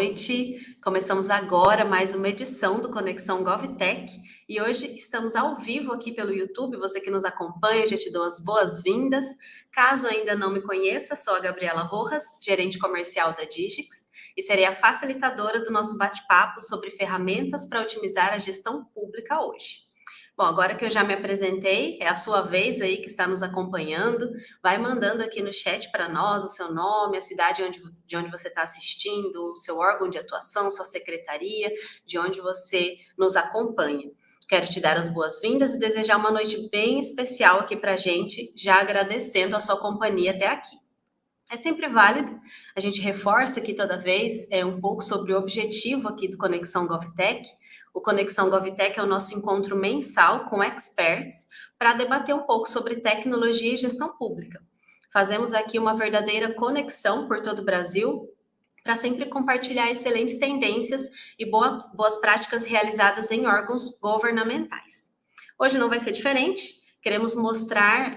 noite. Começamos agora mais uma edição do Conexão GovTech e hoje estamos ao vivo aqui pelo YouTube. Você que nos acompanha, já te dou as boas-vindas. Caso ainda não me conheça, sou a Gabriela Rojas, gerente comercial da Digix e serei a facilitadora do nosso bate-papo sobre ferramentas para otimizar a gestão pública hoje. Bom, agora que eu já me apresentei, é a sua vez aí que está nos acompanhando. Vai mandando aqui no chat para nós o seu nome, a cidade de onde você está assistindo, o seu órgão de atuação, sua secretaria, de onde você nos acompanha. Quero te dar as boas-vindas e desejar uma noite bem especial aqui para a gente, já agradecendo a sua companhia até aqui. É sempre válido, a gente reforça aqui toda vez um pouco sobre o objetivo aqui do Conexão GovTech. O Conexão GovTech é o nosso encontro mensal com experts para debater um pouco sobre tecnologia e gestão pública. Fazemos aqui uma verdadeira conexão por todo o Brasil para sempre compartilhar excelentes tendências e boas práticas realizadas em órgãos governamentais. Hoje não vai ser diferente. Queremos mostrar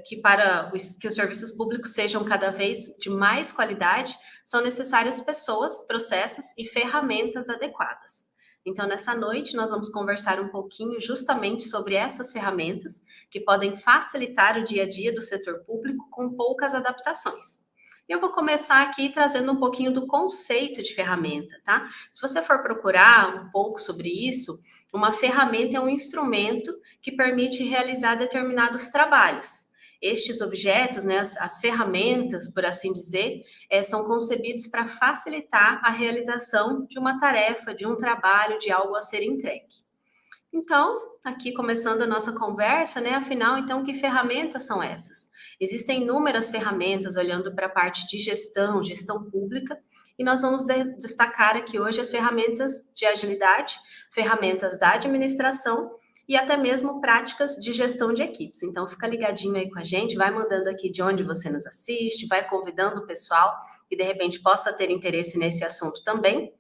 que os serviços públicos sejam cada vez de mais qualidade, são necessárias pessoas, processos e ferramentas adequadas. Então, nessa noite, nós vamos conversar um pouquinho justamente sobre essas ferramentas que podem facilitar o dia a dia do setor público com poucas adaptações. Eu vou começar aqui trazendo um pouquinho do conceito de ferramenta, tá? Se você for procurar um pouco sobre isso, uma ferramenta é um instrumento que permite realizar determinados trabalhos. Estes objetos, né, as ferramentas, por assim dizer, são concebidos para facilitar a realização de uma tarefa, de um trabalho, de algo a ser entregue. Então, aqui começando a nossa conversa, né? Afinal, então, que ferramentas são essas? Existem inúmeras ferramentas olhando para a parte de gestão pública, e nós vamos destacar aqui hoje as ferramentas de agilidade, ferramentas da administração e até mesmo práticas de gestão de equipes. Então, fica ligadinho aí com a gente, vai mandando aqui de onde você nos assiste, vai convidando o pessoal que de repente possa ter interesse nesse assunto também.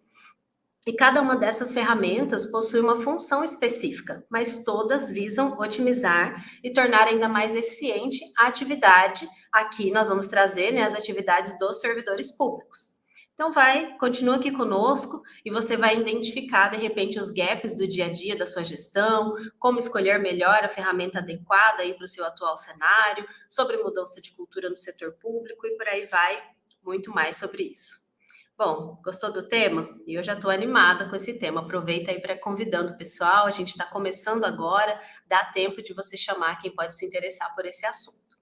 E cada uma dessas ferramentas possui uma função específica, mas todas visam otimizar e tornar ainda mais eficiente a atividade. Aqui nós vamos trazer, né, as atividades dos servidores públicos. Então continua aqui conosco e você vai identificar, de repente, os gaps do dia a dia da sua gestão, como escolher melhor a ferramenta adequada aí para o seu atual cenário, sobre mudança de cultura no setor público e por aí vai, muito mais sobre isso. Bom, gostou do tema? E eu já estou animada com esse tema. Aproveita aí para convidando o pessoal. A gente está começando agora, dá tempo de você chamar quem pode se interessar por esse assunto.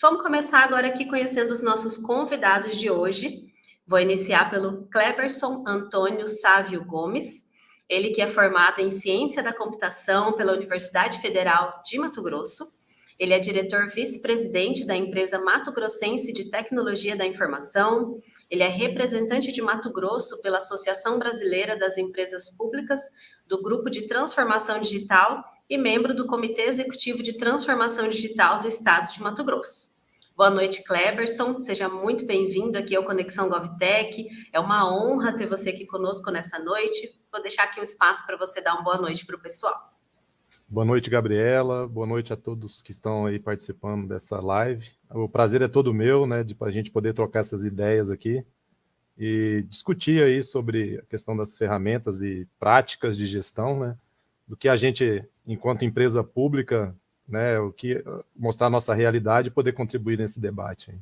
Vamos começar agora aqui conhecendo os nossos convidados de hoje. Vou iniciar pelo Cleberson Antônio Sávio Gomes, ele que é formado em Ciência da Computação pela Universidade Federal de Mato Grosso. Ele é diretor vice-presidente da empresa Mato Grossense de Tecnologia da Informação. Ele é representante de Mato Grosso pela Associação Brasileira das Empresas Públicas do Grupo de Transformação Digital e membro do Comitê Executivo de Transformação Digital do Estado de Mato Grosso. Boa noite, Cleberson. Seja muito bem-vindo aqui ao Conexão GovTech. É uma honra ter você aqui conosco nessa noite. Vou deixar aqui um espaço para você dar uma boa noite para o pessoal. Boa noite, Gabriela. Boa noite a todos que estão aí participando dessa live. O prazer é todo meu, né, de a gente poder trocar essas ideias aqui e discutir aí sobre a questão das ferramentas e práticas de gestão, né, do que a gente, enquanto empresa pública, né, mostrar a nossa realidade e poder contribuir nesse debate.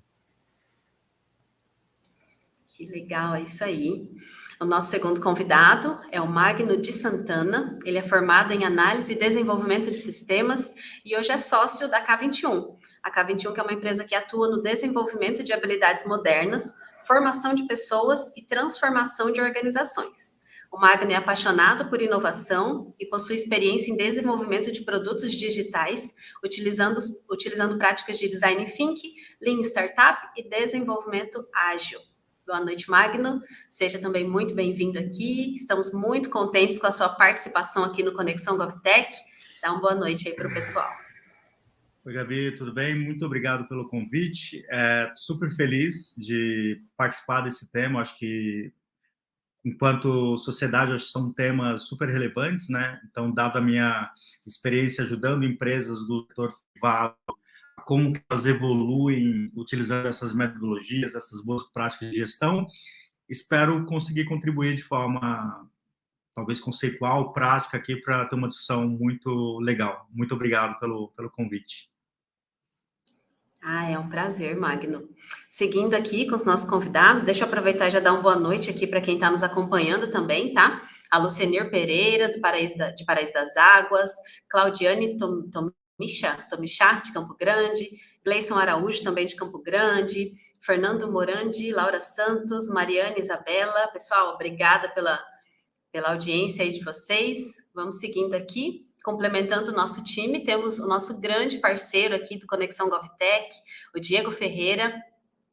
Que legal, é isso aí. O nosso segundo convidado é o Magno de Santana. Ele é formado em Análise e Desenvolvimento de Sistemas e hoje é sócio da K21. A K21 que é uma empresa que atua no desenvolvimento de habilidades modernas, formação de pessoas e transformação de organizações. O Magno é apaixonado por inovação e possui experiência em desenvolvimento de produtos digitais, utilizando práticas de design thinking, lean startup e desenvolvimento ágil. Boa noite, Magno. Seja também muito bem-vindo aqui. Estamos muito contentes com a sua participação aqui no Conexão GovTech. Dá uma boa noite aí para o pessoal. Oi, Gabi, tudo bem? Muito obrigado pelo convite. Super feliz de participar desse tema. Acho que, enquanto sociedade, acho que são temas super relevantes, né? Então, dado a minha experiência ajudando empresas do setor privado, como que elas evoluem utilizando essas metodologias, essas boas práticas de gestão, espero conseguir contribuir de forma talvez conceitual, prática aqui, para ter uma discussão muito legal. Muito obrigado pelo convite. Ah, é um prazer, Magno. Seguindo aqui com os nossos convidados, deixa eu aproveitar e já dar uma boa noite aqui para quem está nos acompanhando também, tá? A Lucenir Pereira, de Paraíso das Águas, Claudiane Tomichat, de Campo Grande, Gleison Araújo, também de Campo Grande, Fernando Morandi, Laura Santos, Mariane Isabela. Pessoal, obrigada pela audiência aí de vocês. Vamos seguindo aqui. Complementando o nosso time, temos o nosso grande parceiro aqui do Conexão GovTech, o Diego Ferreira.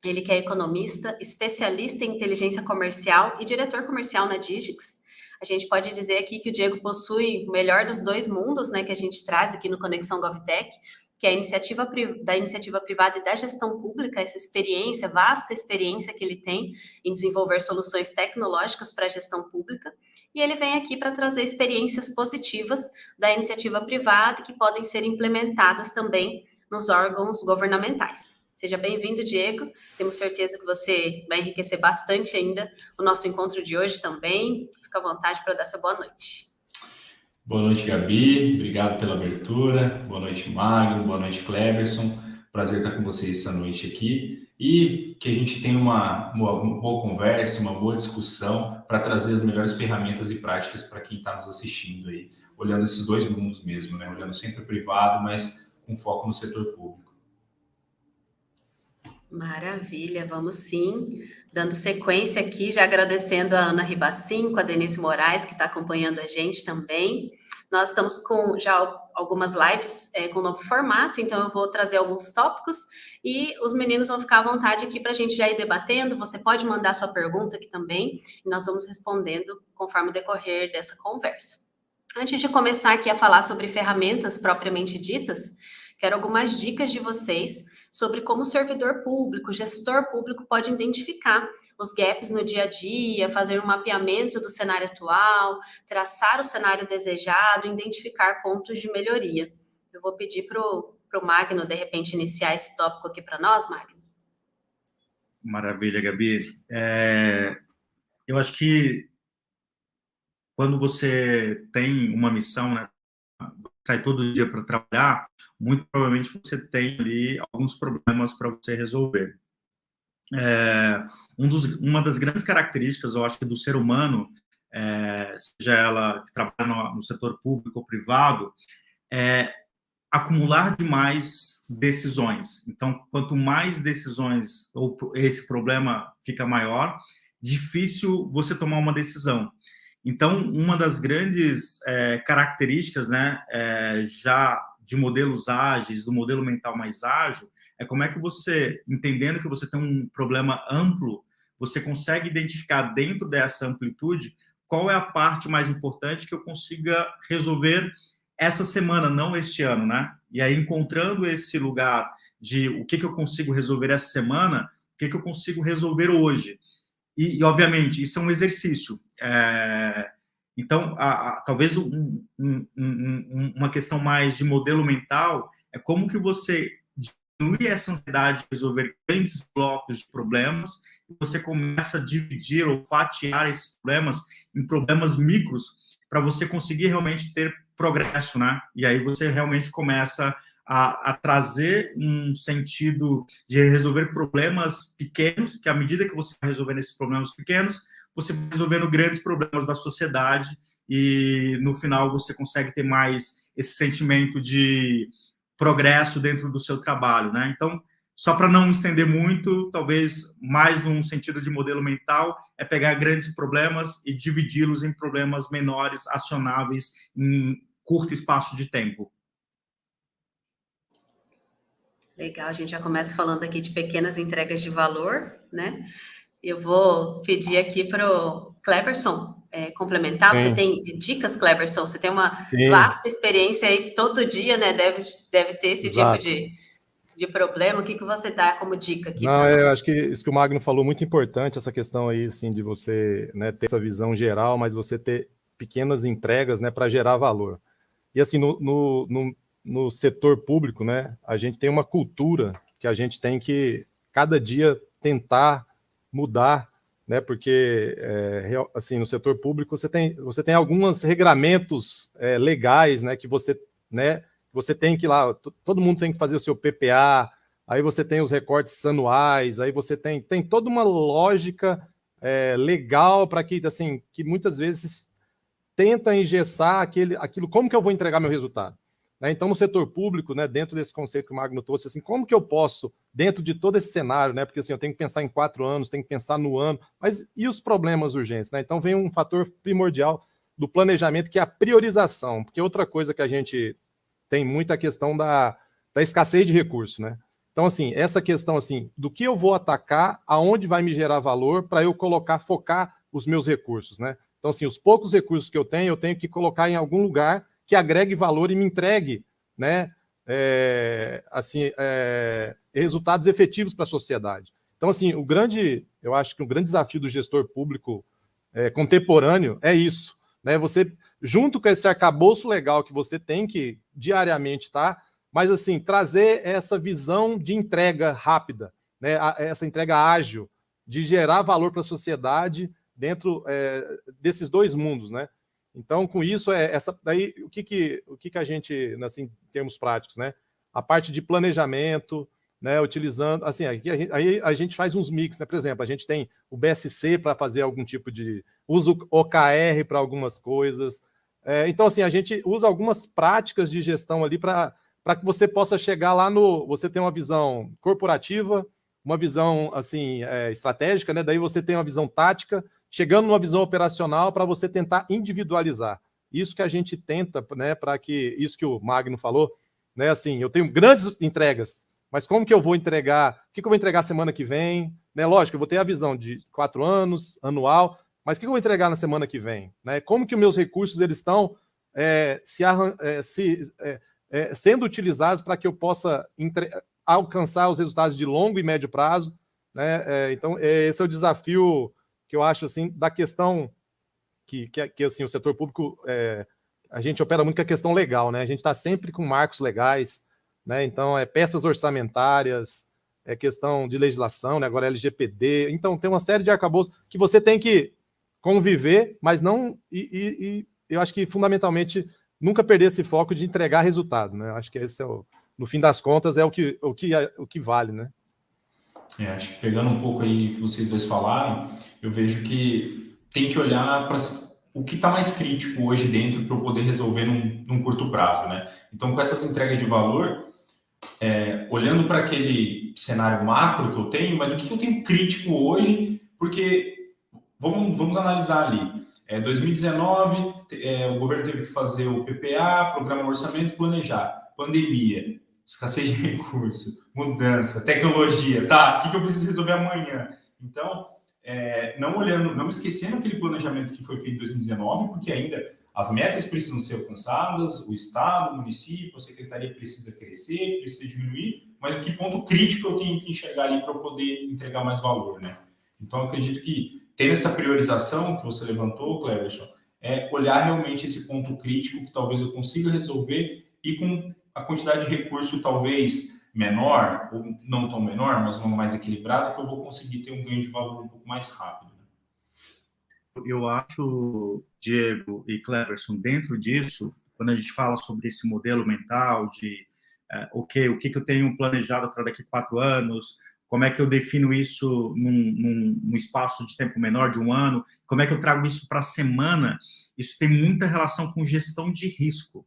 Ele que é economista, especialista em inteligência comercial e diretor comercial na Digix. A gente pode dizer aqui que o Diego possui o melhor dos dois mundos, né, que a gente traz aqui no Conexão GovTech, que é a iniciativa privada e da gestão pública, essa experiência, vasta experiência que ele tem em desenvolver soluções tecnológicas para a gestão pública. E ele vem aqui para trazer experiências positivas da iniciativa privada que podem ser implementadas também nos órgãos governamentais. Seja bem-vindo, Diego. Temos certeza que você vai enriquecer bastante ainda o nosso encontro de hoje também. Fica à vontade para dar sua boa noite. Boa noite, Gabi. Obrigado pela abertura. Boa noite, Magno. Boa noite, Cleberson. Prazer estar com vocês essa noite aqui. E que a gente tenha uma boa conversa, uma boa discussão para trazer as melhores ferramentas e práticas para quem está nos assistindo aí, olhando esses dois mundos mesmo, né? Olhando sempre o privado, mas com foco no setor público. Maravilha, vamos sim. Dando sequência aqui, já agradecendo a Ana Ribacin, com a Denise Moraes, que está acompanhando a gente também. Nós estamos com já algumas lives com novo formato, então eu vou trazer alguns tópicos e os meninos vão ficar à vontade aqui para a gente já ir debatendo. Você pode mandar sua pergunta aqui também e nós vamos respondendo conforme o decorrer dessa conversa. Antes de começar aqui a falar sobre ferramentas propriamente ditas, quero algumas dicas de vocês sobre como o servidor público, o gestor público pode identificar os gaps no dia a dia, fazer um mapeamento do cenário atual, traçar o cenário desejado, identificar pontos de melhoria. Eu vou pedir para o Magno, de repente, iniciar esse tópico aqui para nós, Magno. Maravilha, Gabi. Eu acho que quando você tem uma missão, né, sai todo dia para trabalhar, muito provavelmente você tem ali alguns problemas para você resolver. Uma das grandes características, eu acho que do ser humano, seja ela que trabalha no setor público ou privado, é acumular demais decisões. Então, quanto mais decisões ou esse problema fica maior, difícil você tomar uma decisão. Então, uma das grandes características, né, já de modelos ágeis, do modelo mental mais ágil, é como é que você, entendendo que você tem um problema amplo, você consegue identificar dentro dessa amplitude qual é a parte mais importante que eu consiga resolver essa semana, não este ano, né? E aí, encontrando esse lugar de o que eu consigo resolver essa semana, o que eu consigo resolver hoje. E obviamente, isso é um exercício. Então, talvez uma questão mais de modelo mental é como que você diminui essa ansiedade de resolver grandes blocos de problemas e você começa a dividir ou fatiar esses problemas em problemas micros para você conseguir realmente ter progresso, né? E aí você realmente começa a trazer um sentido de resolver problemas pequenos, que à medida que você vai resolvendo esses problemas pequenos, você vai resolvendo grandes problemas da sociedade e, no final, você consegue ter mais esse sentimento de progresso dentro do seu trabalho, né? Então, só para não estender muito, talvez mais num sentido de modelo mental, é pegar grandes problemas e dividi-los em problemas menores, acionáveis em curto espaço de tempo. Legal, a gente já começa falando aqui de pequenas entregas de valor, né? Eu vou pedir aqui para o Cleberson complementar. Sim. Você tem dicas, Cleberson? Você tem uma vasta experiência aí todo dia, né? Deve ter esse Exato. Tipo de problema. O que você dá como dica aqui? Não, eu acho que isso que o Magno falou é muito importante, essa questão aí, assim, de você, né, ter essa visão geral, mas você ter pequenas entregas, né, para gerar valor. E assim, no setor público, né, a gente tem uma cultura que a gente tem que, cada dia, tentar mudar né? Porque assim, no setor público você tem alguns regramentos legais, né? Que você tem que ir lá, todo mundo tem que fazer o seu PPA, aí você tem os recortes anuais, aí você tem toda uma lógica legal para que, assim, que muitas vezes tenta engessar aquilo, como que eu vou entregar meu resultado? Né? Então, no setor público, né, dentro desse conceito que o Magno trouxe, assim, como que eu posso, dentro de todo esse cenário, né, porque assim, eu tenho que pensar em 4 anos, tenho que pensar no ano, mas e os problemas urgentes? Né? Então, vem um fator primordial do planejamento, que é a priorização, porque outra coisa que a gente tem muita questão da escassez de recursos, né? Então, assim, essa questão, assim, do que eu vou atacar, aonde vai me gerar valor para eu focar os meus recursos, né? Então, assim, os poucos recursos que eu tenho que colocar em algum lugar que agregue valor e me entregue, né, resultados efetivos para a sociedade. Então, assim, eu acho que o grande desafio do gestor público contemporâneo é isso, né? Você, junto com esse arcabouço legal que você tem que diariamente mas, assim, trazer essa visão de entrega rápida, né? Essa entrega ágil, de gerar valor para a sociedade dentro desses dois mundos, né? Então, com isso, daí, o que a gente, assim, em termos práticos, né? A parte de planejamento, né? Utilizando, assim, aí a gente faz uns mix, né? Por exemplo, a gente tem o BSC para fazer algum tipo de... usa o OKR para algumas coisas. Então, assim, a gente usa algumas práticas de gestão ali para que você possa chegar lá você tem uma visão corporativa, uma visão, assim, estratégica, né? Daí você tem uma visão tática, chegando numa visão operacional para você tentar individualizar. Isso que a gente tenta, né, para que, isso que o Magno falou, né, assim, eu tenho grandes entregas, mas como que eu vou entregar, o que eu vou entregar semana que vem, né? Lógico, eu vou ter a visão de 4 anos, anual, mas o que eu vou entregar na semana que vem, né? Como que os meus recursos, eles estão sendo utilizados para que eu possa alcançar os resultados de longo e médio prazo, né? Então, esse é o desafio que eu acho, assim, da questão que assim, o setor público, a gente opera muito com a questão legal, né? A gente está sempre com marcos legais, né? Então, peças orçamentárias, questão de legislação, né? Agora LGPD, então tem uma série de arcabouços que você tem que conviver, mas não... E eu acho que, fundamentalmente, nunca perder esse foco de entregar resultado, né? Eu acho que esse no fim das contas, é o que vale, né? Acho que pegando um pouco aí que vocês dois falaram, eu vejo que tem que olhar para o que está mais crítico hoje dentro para eu poder resolver num curto prazo, né? Então, com essas entregas de valor, olhando para aquele cenário macro que eu tenho, mas o que eu tenho crítico hoje, porque vamos analisar ali. 2019, o governo teve que fazer o PPA, programa orçamento, planejar. Pandemia, escassez de recurso, mudança, tecnologia, tá? O que eu preciso resolver amanhã? Então, não esquecendo aquele planejamento que foi feito em 2019, porque ainda as metas precisam ser alcançadas, o Estado, o município, a secretaria precisa crescer, precisa diminuir, mas o que ponto crítico eu tenho que enxergar ali para eu poder entregar mais valor, né? Então, eu acredito que ter essa priorização que você levantou, Cleverson, olhar realmente esse ponto crítico que talvez eu consiga resolver e com a quantidade de recurso talvez menor, ou não tão menor, mas uma mais equilibrada, que eu vou conseguir ter um ganho de valor um pouco mais rápido. Eu acho, Diego e Cleverson, dentro disso, quando a gente fala sobre esse modelo mental de o que eu tenho planejado para daqui a 4 anos, como é que eu defino isso num espaço de tempo menor, de 1 ano, como é que eu trago isso para a semana, isso tem muita relação com gestão de risco.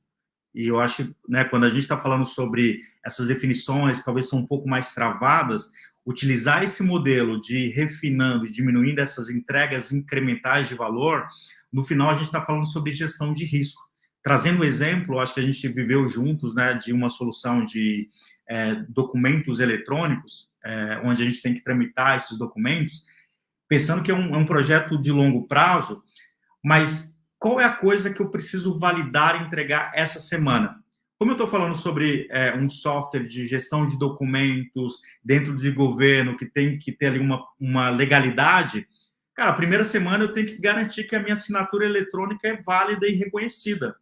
E eu acho que, né, quando a gente está falando sobre essas definições, que talvez são um pouco mais travadas, utilizar esse modelo de refinando e diminuindo essas entregas incrementais de valor, no final a gente está falando sobre gestão de risco. Trazendo um exemplo, acho que a gente viveu juntos, né, de uma solução de documentos eletrônicos, onde a gente tem que tramitar esses documentos, pensando que é um projeto de longo prazo, mas qual é a coisa que eu preciso validar e entregar essa semana? Como eu estou falando sobre um software de gestão de documentos dentro de governo, que tem que ter ali uma legalidade, cara, a primeira semana eu tenho que garantir que a minha assinatura eletrônica é válida e reconhecida.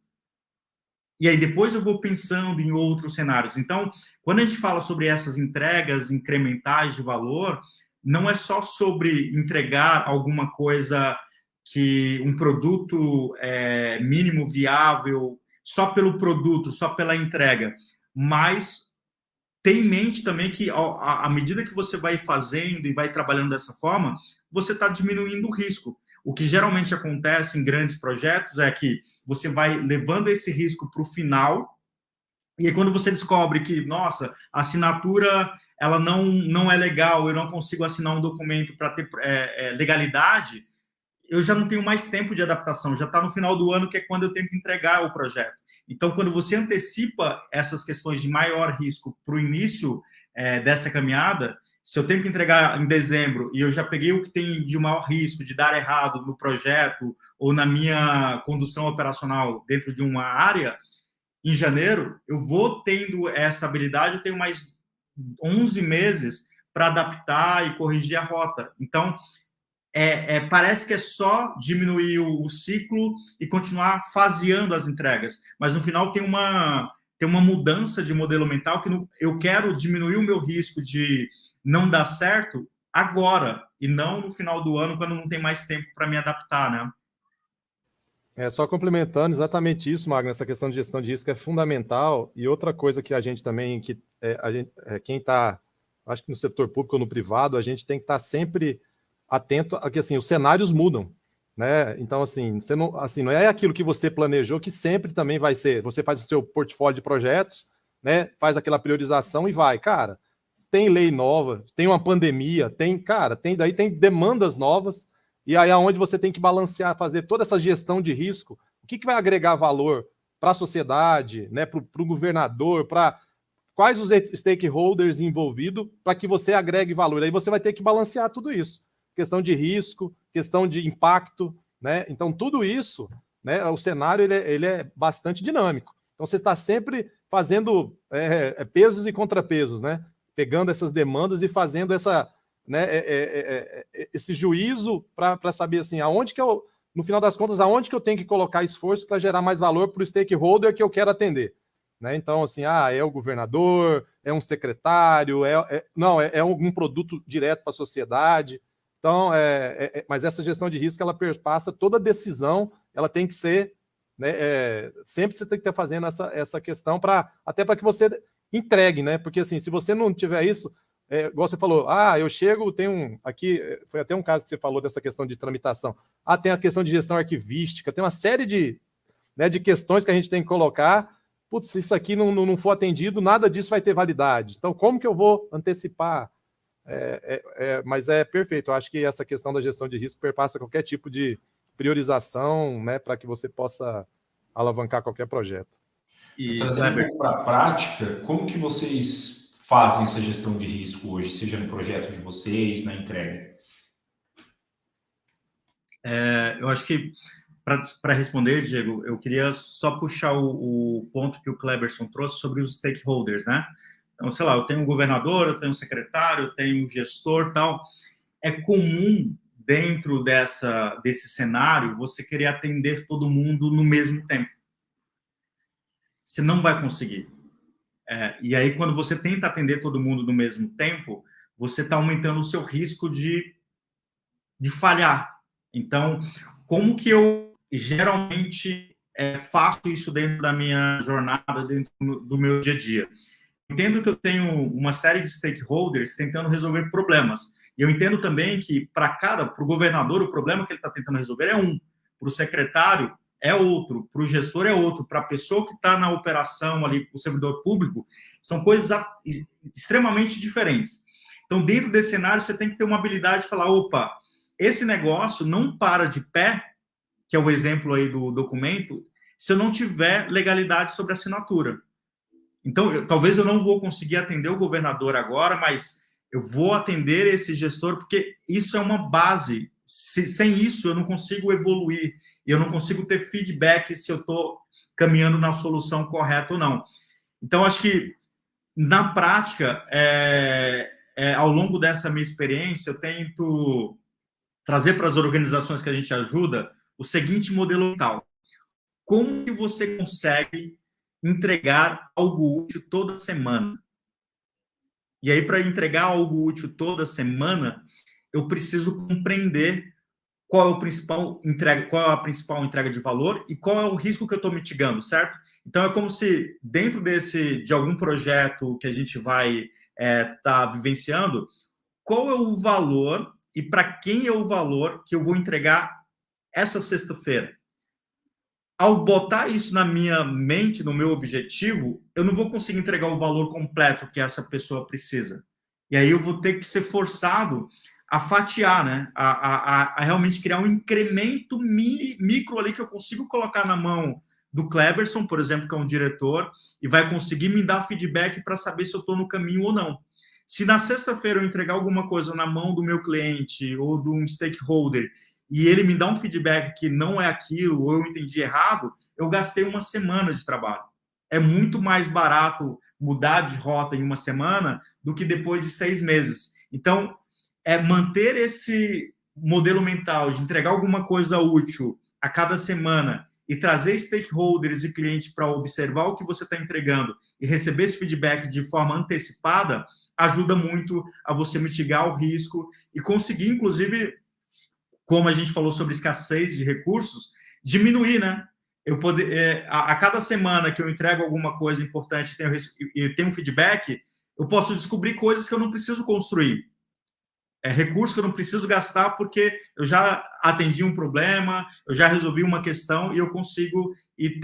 E aí depois eu vou pensando em outros cenários. Então, quando a gente fala sobre essas entregas incrementais de valor, não é só sobre entregar alguma coisa que um produto mínimo viável, só pelo produto, só pela entrega, mas tem em mente também que, à medida que você vai fazendo e vai trabalhando dessa forma, você está diminuindo o risco. O que geralmente acontece em grandes projetos é que você vai levando esse risco para o final, e aí quando você descobre que, nossa, a assinatura ela não é legal, eu não consigo assinar um documento para ter legalidade, eu já não tenho mais tempo de adaptação, já está no final do ano, que é quando eu tenho que entregar o projeto. Então, quando você antecipa essas questões de maior risco para o início dessa caminhada, se eu tenho que entregar em dezembro e eu já peguei o que tem de maior risco de dar errado no projeto ou na minha condução operacional dentro de uma área, em janeiro, eu vou tendo essa habilidade, eu tenho mais 11 meses para adaptar e corrigir a rota. Então, parece que é só diminuir o ciclo e continuar faseando as entregas, mas no final tem uma mudança de modelo mental que eu quero diminuir o meu risco de não dar certo agora e não no final do ano, quando não tem mais tempo para me adaptar, né? Só complementando exatamente isso, Magno, essa questão de gestão de risco é fundamental. E outra coisa que a gente também, quem está, acho que no setor público ou no privado, a gente tem que estar sempre atento a que assim, os cenários mudam, né? Então, assim, não é aquilo que você planejou que sempre também vai ser. Você faz o seu portfólio de projetos, né? Faz aquela priorização e vai. Cara, tem lei nova, tem uma pandemia, tem demandas novas, e aí aonde você tem que balancear, fazer toda essa gestão de risco, o que vai agregar valor para a sociedade, né? Para o governador, para quais os stakeholders envolvidos, para que você agregue valor. Aí você vai ter que balancear tudo isso. Questão de risco, questão de impacto, né? Então, tudo isso, né? O cenário ele é bastante dinâmico. Então, você está sempre fazendo pesos e contrapesos, né? Pegando essas demandas e fazendo esse juízo para saber assim, no final das contas, aonde que eu tenho que colocar esforço para gerar mais valor para o stakeholder que eu quero atender. Né? Então, assim, é o governador, é um secretário, é algum produto direto para a sociedade. Então, mas essa gestão de risco, ela perpassa toda decisão, ela tem que ser, né, sempre você tem que estar fazendo essa questão até para que você entregue, né? Porque assim, se você não tiver isso, igual você falou, eu chego, aqui, foi até um caso que você falou dessa questão de tramitação, tem a questão de gestão arquivística, tem uma série de questões que a gente tem que colocar, putz, se isso aqui não for atendido, nada disso vai ter validade. Então, como que eu vou antecipar? Mas é perfeito. Eu acho que essa questão da gestão de risco perpassa qualquer tipo de priorização, né, para que você possa alavancar qualquer projeto. E trazendo um pouco para a prática, como que vocês fazem essa gestão de risco hoje, seja no projeto de vocês, na entrega? Eu acho que, para responder, Diego, eu queria só puxar o ponto que o Cleberson trouxe sobre os stakeholders, né? Então, sei lá, eu tenho um governador, eu tenho um secretário, eu tenho um gestor, tal. É comum, dentro desse cenário, você querer atender todo mundo no mesmo tempo. Você não vai conseguir. E aí, quando você tenta atender todo mundo no mesmo tempo, você está aumentando o seu risco de falhar. Então, como que eu geralmente faço isso dentro da minha jornada, dentro do meu dia a dia? Entendo que eu tenho uma série de stakeholders tentando resolver problemas. E eu entendo também que, para o governador, o problema que ele está tentando resolver é um. Para o secretário, é outro. Para o gestor, é outro. Para a pessoa que está na operação ali, o servidor público, são coisas extremamente diferentes. Então, dentro desse cenário, você tem que ter uma habilidade de falar, opa, esse negócio não para de pé, que é o exemplo aí do documento, se eu não tiver legalidade sobre a assinatura. Então, talvez eu não vou conseguir atender o governador agora, mas eu vou atender esse gestor, porque isso é uma base. Sem isso, eu não consigo evoluir, eu não consigo ter feedback se eu estou caminhando na solução correta ou não. Então, acho que, na prática, ao longo dessa minha experiência, eu tento trazer para as organizações que a gente ajuda o seguinte modelo mental. Como que você consegue entregar algo útil toda semana? E aí, para entregar algo útil toda semana, eu preciso compreender qual é a principal entrega de valor e qual é o risco que eu estou mitigando, certo? Então, é como se dentro de algum projeto que a gente vai tá vivenciando, qual é o valor e para quem é o valor que eu vou entregar essa sexta-feira. Ao botar isso na minha mente, no meu objetivo, eu não vou conseguir entregar o valor completo que essa pessoa precisa. E aí eu vou ter que ser forçado a fatiar, né? A realmente criar um incremento micro ali que eu consigo colocar na mão do Cleberson, por exemplo, que é um diretor, e vai conseguir me dar feedback para saber se eu estou no caminho ou não. Se na sexta-feira eu entregar alguma coisa na mão do meu cliente ou de um stakeholder e ele me dá um feedback que não é aquilo, ou eu entendi errado, eu gastei uma semana de trabalho. É muito mais barato mudar de rota em uma semana do que depois de 6 meses. Então, manter esse modelo mental de entregar alguma coisa útil a cada semana e trazer stakeholders e clientes para observar o que você está entregando e receber esse feedback de forma antecipada, ajuda muito a você mitigar o risco e conseguir, inclusive, como a gente falou sobre escassez de recursos, diminuir, né? Eu poder, a cada semana que eu entrego alguma coisa importante e tenho um feedback, eu posso descobrir coisas que eu não preciso construir. Recursos que eu não preciso gastar porque eu já atendi um problema, eu já resolvi uma questão e eu consigo ir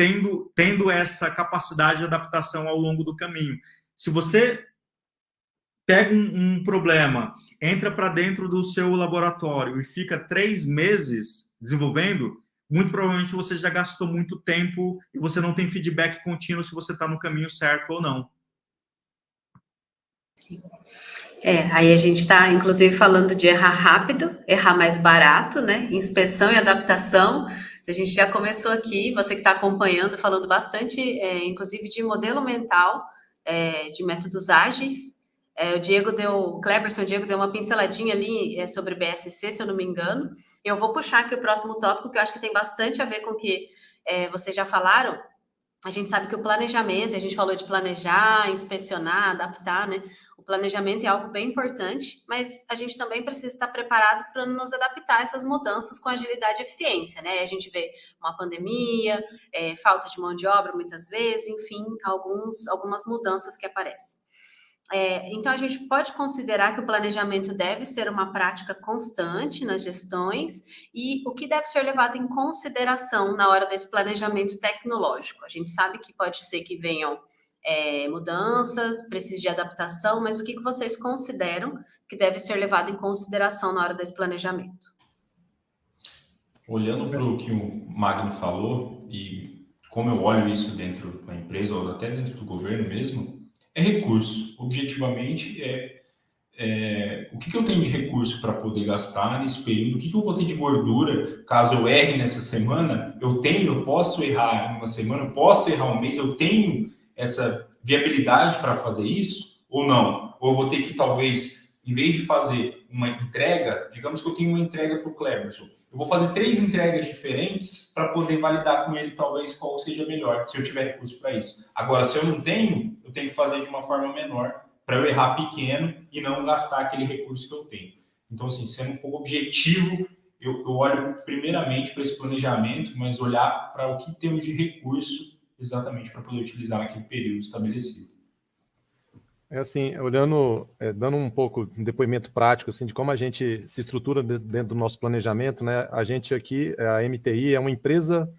tendo essa capacidade de adaptação ao longo do caminho. Se você pega um problema, entra para dentro do seu laboratório e fica 3 meses desenvolvendo, muito provavelmente você já gastou muito tempo e você não tem feedback contínuo se você está no caminho certo ou não. Aí a gente está, inclusive, falando de errar rápido, errar mais barato, né? Inspeção e adaptação. A gente já começou aqui, você que está acompanhando, falando bastante, inclusive, de modelo mental, de métodos ágeis. O Cleberson, o Diego deu uma pinceladinha ali sobre BSC, se eu não me engano. Eu vou puxar aqui o próximo tópico, que eu acho que tem bastante a ver com o que vocês já falaram. A gente sabe que o planejamento, a gente falou de planejar, inspecionar, adaptar, né? O planejamento é algo bem importante, mas a gente também precisa estar preparado para nos adaptar a essas mudanças com agilidade e eficiência, né? A gente vê uma pandemia, falta de mão de obra muitas vezes, enfim, algumas mudanças que aparecem. Então, a gente pode considerar que o planejamento deve ser uma prática constante nas gestões e o que deve ser levado em consideração na hora desse planejamento tecnológico. A gente sabe que pode ser que venham mudanças, precise de adaptação, mas o que vocês consideram que deve ser levado em consideração na hora desse planejamento? Olhando para o que o Magno falou e como eu olho isso dentro da empresa ou até dentro do governo mesmo, é recurso. Objetivamente, o que eu tenho de recurso para poder gastar nesse período, o que eu vou ter de gordura, caso eu erre nessa semana, eu posso errar uma semana, eu posso errar um mês, eu tenho essa viabilidade para fazer isso, ou não? Ou eu vou ter que, talvez, em vez de fazer uma entrega, digamos que eu tenho uma entrega para o Cleberson, eu vou fazer 3 entregas diferentes para poder validar com ele, talvez, qual seja melhor, se eu tiver recurso para isso. Agora, se eu não tenho, eu tenho que fazer de uma forma menor para eu errar pequeno e não gastar aquele recurso que eu tenho. Então, assim, sendo um pouco objetivo, eu olho primeiramente para esse planejamento, mas olhar para o que temos de recurso exatamente para poder utilizar naquele período estabelecido. Assim, olhando, dando um pouco de depoimento prático, assim, de como a gente se estrutura dentro do nosso planejamento, né? A gente aqui, a MTI, é uma empresa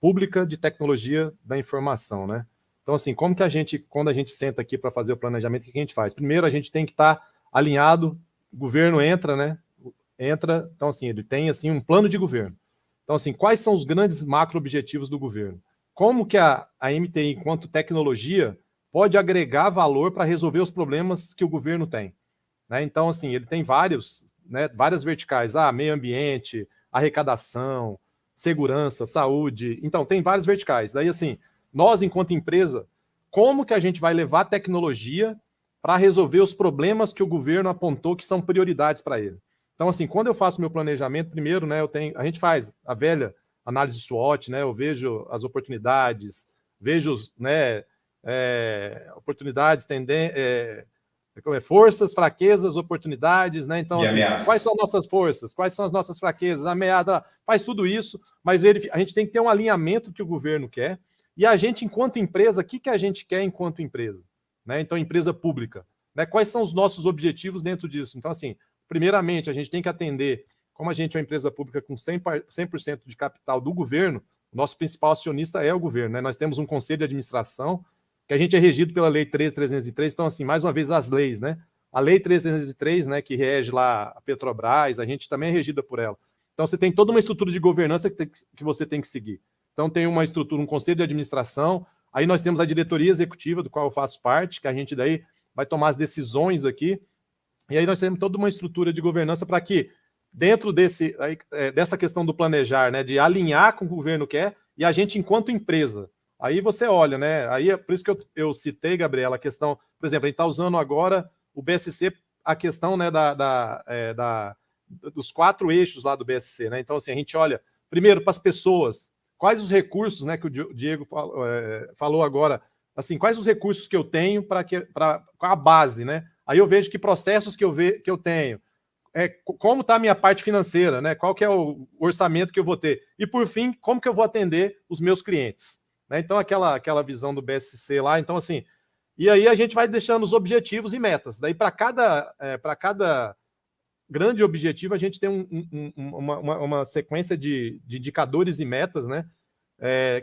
pública de tecnologia da informação, né? Então, assim, como que quando a gente senta aqui para fazer o planejamento, o que a gente faz? Primeiro, a gente tem que estar alinhado, o governo entra, né? Então, assim, ele tem, assim, um plano de governo. Então, assim, quais são os grandes macro-objetivos do governo? Como que a MTI, enquanto tecnologia, pode agregar valor para resolver os problemas que o governo tem, né? Então, assim, ele tem várias verticais, meio ambiente, arrecadação, segurança, saúde, então tem várias verticais. Daí, assim, nós, enquanto empresa, como que a gente vai levar tecnologia para resolver os problemas que o governo apontou que são prioridades para ele? Então, assim, quando eu faço meu planejamento, primeiro, né, a gente faz a velha análise SWOT, né, eu vejo as oportunidades, vejo, né, oportunidades, Forças, fraquezas, oportunidades, né? Então, assim, ameaças. quais são as nossas forças? Quais são as nossas fraquezas? Ameaça, faz tudo isso, mas a gente tem que ter um alinhamento que o governo quer, e a gente, enquanto empresa, o que a gente quer enquanto empresa? Né? Então, empresa pública. Né? Quais são os nossos objetivos dentro disso? Então, assim, primeiramente, a gente tem que atender, como a gente é uma empresa pública com 100% de capital do governo, o nosso principal acionista é o governo. Né? Nós temos um conselho de administração, que a gente é regido pela Lei 13.303, então, assim, mais uma vez, as leis, né? A Lei 13.303, né, que rege lá a Petrobras, a gente também é regida por ela. Então, você tem toda uma estrutura de governança que você tem que seguir. Então, tem uma estrutura, um conselho de administração, aí nós temos a diretoria executiva, do qual eu faço parte, que a gente daí vai tomar as decisões aqui, e aí nós temos toda uma estrutura de governança para que, dentro dessa questão do planejar, né, de alinhar com o que o governo quer, e a gente, enquanto empresa, aí você olha, né? Aí é por isso que eu citei, Gabriela, a questão, por exemplo, a gente está usando agora o BSC, a questão, né, dos 4 eixos lá do BSC, né? Então, assim, a gente olha, primeiro, para as pessoas, quais os recursos, né, que o Diego falou agora, assim, quais os recursos que eu tenho para a base, né? Aí eu vejo que processos que eu tenho, como está a minha parte financeira, né? Qual que é o orçamento que eu vou ter? E, por fim, como que eu vou atender os meus clientes? Né? Então, aquela visão do BSC lá, então, assim, e aí a gente vai deixando os objetivos e metas. Daí, para cada grande objetivo, a gente tem uma sequência de indicadores e metas, né?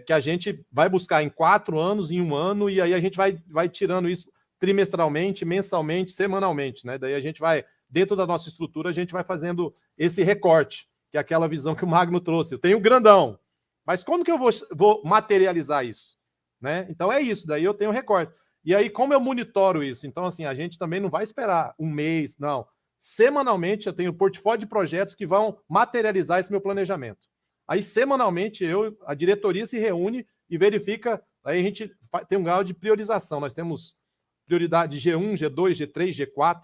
Que a gente vai buscar em 4 anos, em 1 ano, e aí a gente vai tirando isso trimestralmente, mensalmente, semanalmente, né? Daí a gente vai, dentro da nossa estrutura, a gente vai fazendo esse recorte, que é aquela visão que o Magno trouxe. Eu tenho o grandão, mas como que eu vou materializar isso? Né? Então é isso, daí eu tenho um recorte. E aí, como eu monitoro isso? Então, assim, a gente também não vai esperar 1 mês, não. Semanalmente, eu tenho um portfólio de projetos que vão materializar esse meu planejamento. Aí, semanalmente, a diretoria se reúne e verifica, aí a gente tem um grau de priorização. Nós temos prioridade G1, G2, G3, G4.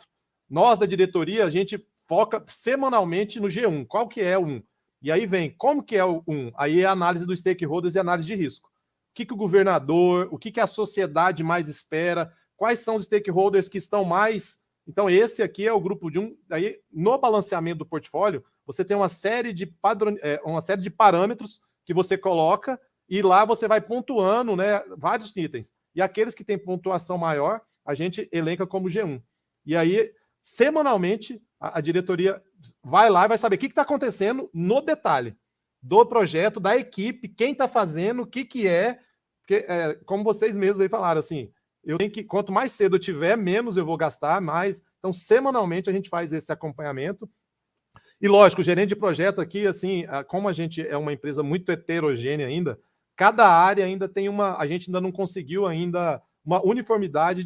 Nós, da diretoria, a gente foca semanalmente no G1. Qual que é o 1? E aí vem, como que é o 1? Aí é a análise dos stakeholders e análise de risco. O que o governador, o que a sociedade mais espera, quais são os stakeholders que estão mais... Então, esse aqui é o grupo de 1. Aí, no balanceamento do portfólio, você tem uma série de parâmetros que você coloca e lá você vai pontuando, né, vários itens. E aqueles que têm pontuação maior, a gente elenca como G1. E aí, semanalmente, a diretoria vai lá e vai saber o que está acontecendo no detalhe do projeto, da equipe, quem está fazendo, o que é, porque, como vocês mesmos aí falaram, assim, eu tenho que, quanto mais cedo eu tiver, menos eu vou gastar, mais. Então, semanalmente, a gente faz esse acompanhamento. E, lógico, o gerente de projeto aqui, assim, como a gente é uma empresa muito heterogênea ainda, cada área ainda tem a gente ainda não conseguiu ainda uma uniformidade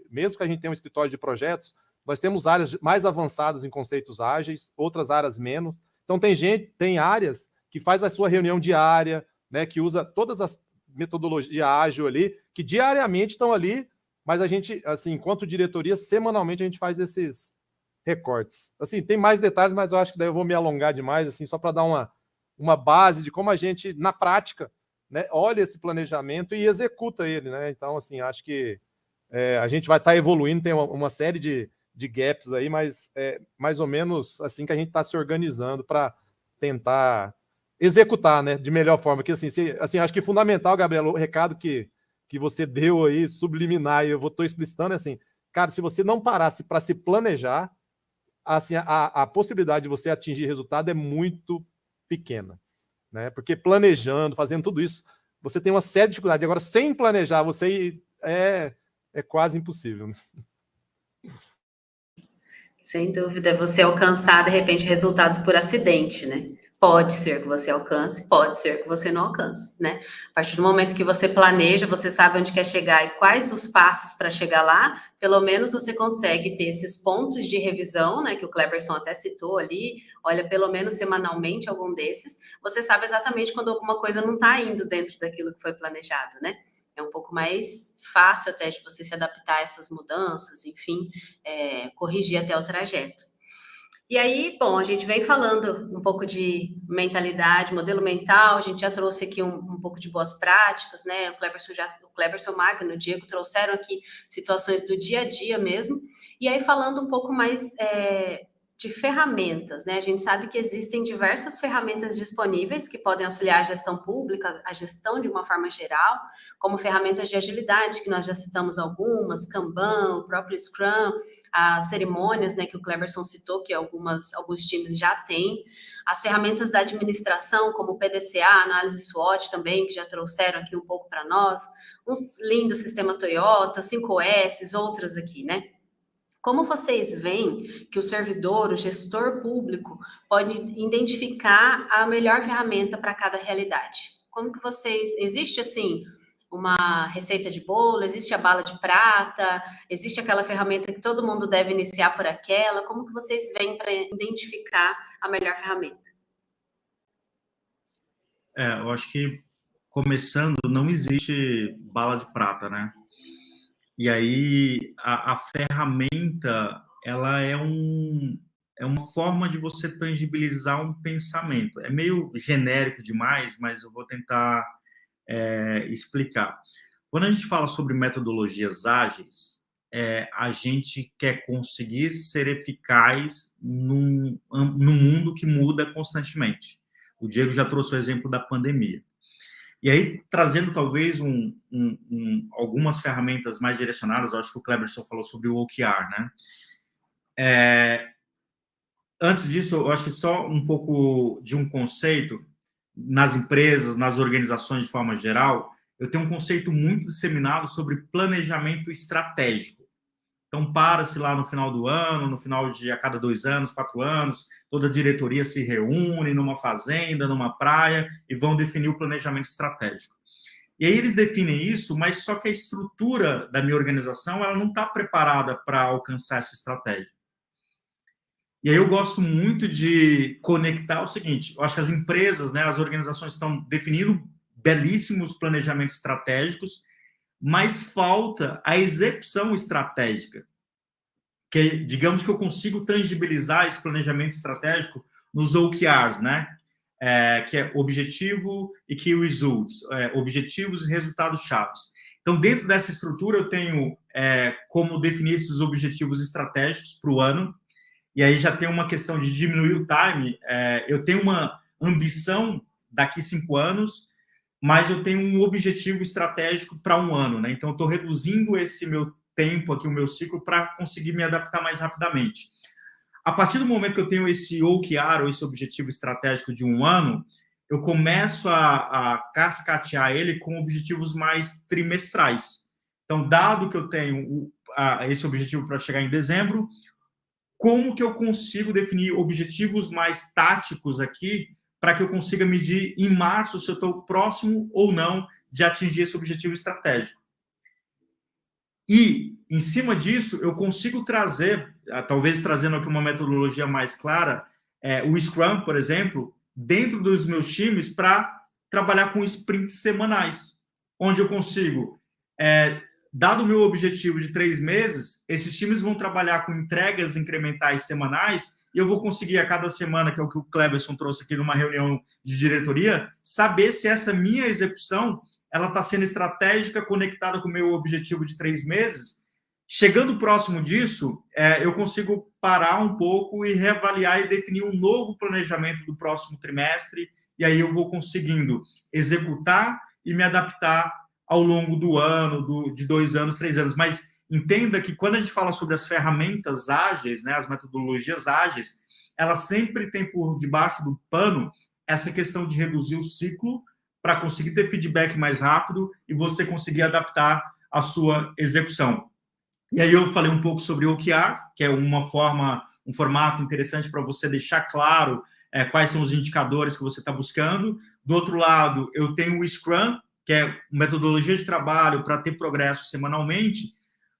mesmo que a gente tenha um escritório de projetos, nós temos áreas mais avançadas em conceitos ágeis, outras áreas menos. Então, tem áreas que faz a sua reunião diária, né, que usa todas as metodologias ágil ali, que diariamente estão ali, mas a gente, assim, enquanto diretoria, semanalmente a gente faz esses recortes. Assim, tem mais detalhes, mas eu acho que daí eu vou me alongar demais, assim, só para dar uma base de como a gente, na prática, né, olha esse planejamento e executa ele, né? Então, assim, acho que a gente vai estar evoluindo, tem uma série de gaps aí, mas é mais ou menos assim que a gente está se organizando para tentar executar, né, de melhor forma. Que assim, acho que é fundamental, Gabriela, o recado que você deu aí, subliminar, e eu estou explicitando, assim, cara, se você não parasse para se planejar, assim, a possibilidade de você atingir resultado é muito pequena, né? Porque planejando, fazendo tudo isso, você tem uma série de dificuldades. Agora, sem planejar, você é quase impossível. Sem dúvida, você alcançar, de repente, resultados por acidente, né? Pode ser que você alcance, pode ser que você não alcance, né? A partir do momento que você planeja, você sabe onde quer chegar e quais os passos para chegar lá, pelo menos você consegue ter esses pontos de revisão, né? Que o Cleberson até citou ali, olha, pelo menos semanalmente algum desses, você sabe exatamente quando alguma coisa não está indo dentro daquilo que foi planejado, né? É um pouco mais fácil até de você se adaptar a essas mudanças, enfim, corrigir até o trajeto. E aí, bom, a gente vem falando um pouco de mentalidade, modelo mental, a gente já trouxe aqui um pouco de boas práticas, né? O Cleberson Magno, o Diego trouxeram aqui situações do dia a dia mesmo. E aí, falando um pouco mais de ferramentas, né? A gente sabe que existem diversas ferramentas disponíveis que podem auxiliar a gestão pública, a gestão de uma forma geral, como ferramentas de agilidade, que nós já citamos algumas, Kanban, o próprio Scrum, as cerimônias, né, que o Cleberson citou, que alguns times já têm, as ferramentas da administração, como o PDCA, análise SWOT também, que já trouxeram aqui um pouco para nós, uns lindos sistema Toyota, 5S, outras aqui, né? Como vocês veem que o servidor, o gestor público, pode identificar a melhor ferramenta para cada realidade? Como que vocês... Existe, assim, uma receita de bolo? Existe a bala de prata? Existe aquela ferramenta que todo mundo deve iniciar por aquela? Como que vocês veem para identificar a melhor ferramenta? Eu acho que, começando, não existe bala de prata, né? E aí, a ferramenta, ela é uma forma de você tangibilizar um pensamento. É meio genérico demais, mas eu vou tentar explicar. Quando a gente fala sobre metodologias ágeis, a gente quer conseguir ser eficaz num mundo que muda constantemente. O Diego já trouxe o exemplo da pandemia. E aí, trazendo talvez algumas ferramentas mais direcionadas, eu acho que o Cleberson falou sobre o OKR, né? Antes disso, eu acho que só um pouco de um conceito, nas empresas, nas organizações de forma geral, eu tenho um conceito muito disseminado sobre planejamento estratégico. Então, para-se lá no final do ano, no final de a cada 2 anos, 4 anos, toda a diretoria se reúne numa fazenda, numa praia, e vão definir o planejamento estratégico. E aí eles definem isso, mas só que a estrutura da minha organização ela não está preparada para alcançar essa estratégia. E aí eu gosto muito de conectar o seguinte, eu acho que as empresas, né, as organizações estão definindo belíssimos planejamentos estratégicos, mas falta a execução estratégica. Que, digamos que eu consigo tangibilizar esse planejamento estratégico nos OKRs, né? Que é objetivo e key results, objetivos e resultados chaves. Então, dentro dessa estrutura, eu tenho como definir esses objetivos estratégicos para o ano, e aí já tem uma questão de diminuir o time. Eu tenho uma ambição daqui 5 anos, mas eu tenho um objetivo estratégico para 1 ano, né? Então, eu estou reduzindo esse meu tempo aqui, o meu ciclo, para conseguir me adaptar mais rapidamente. A partir do momento que eu tenho esse OKR, ou esse objetivo estratégico de 1 ano, eu começo a cascatear ele com objetivos mais trimestrais. Então, dado que eu tenho esse objetivo para chegar em dezembro, como que eu consigo definir objetivos mais táticos aqui para que eu consiga medir em março se eu estou próximo ou não de atingir esse objetivo estratégico. E, em cima disso, eu consigo trazer, talvez trazendo aqui uma metodologia mais clara, o Scrum, por exemplo, dentro dos meus times para trabalhar com sprints semanais, onde eu consigo, dado o meu objetivo de 3 meses, esses times vão trabalhar com entregas incrementais semanais e eu vou conseguir a cada semana, que é o que o Cleberson trouxe aqui numa reunião de diretoria, saber se essa minha execução ela está sendo estratégica, conectada com o meu objetivo de 3 meses. Chegando próximo disso, eu consigo parar um pouco e reavaliar e definir um novo planejamento do próximo trimestre, e aí eu vou conseguindo executar e me adaptar ao longo do ano, de 2 anos, 3 anos. Mas entenda que quando a gente fala sobre as ferramentas ágeis, né, as metodologias ágeis, elas sempre têm por debaixo do pano essa questão de reduzir o ciclo para conseguir ter feedback mais rápido e você conseguir adaptar a sua execução. E aí eu falei um pouco sobre o OKR, que é um formato interessante para você deixar claro quais são os indicadores que você está buscando. Do outro lado, eu tenho o Scrum, que é metodologia de trabalho para ter progresso semanalmente,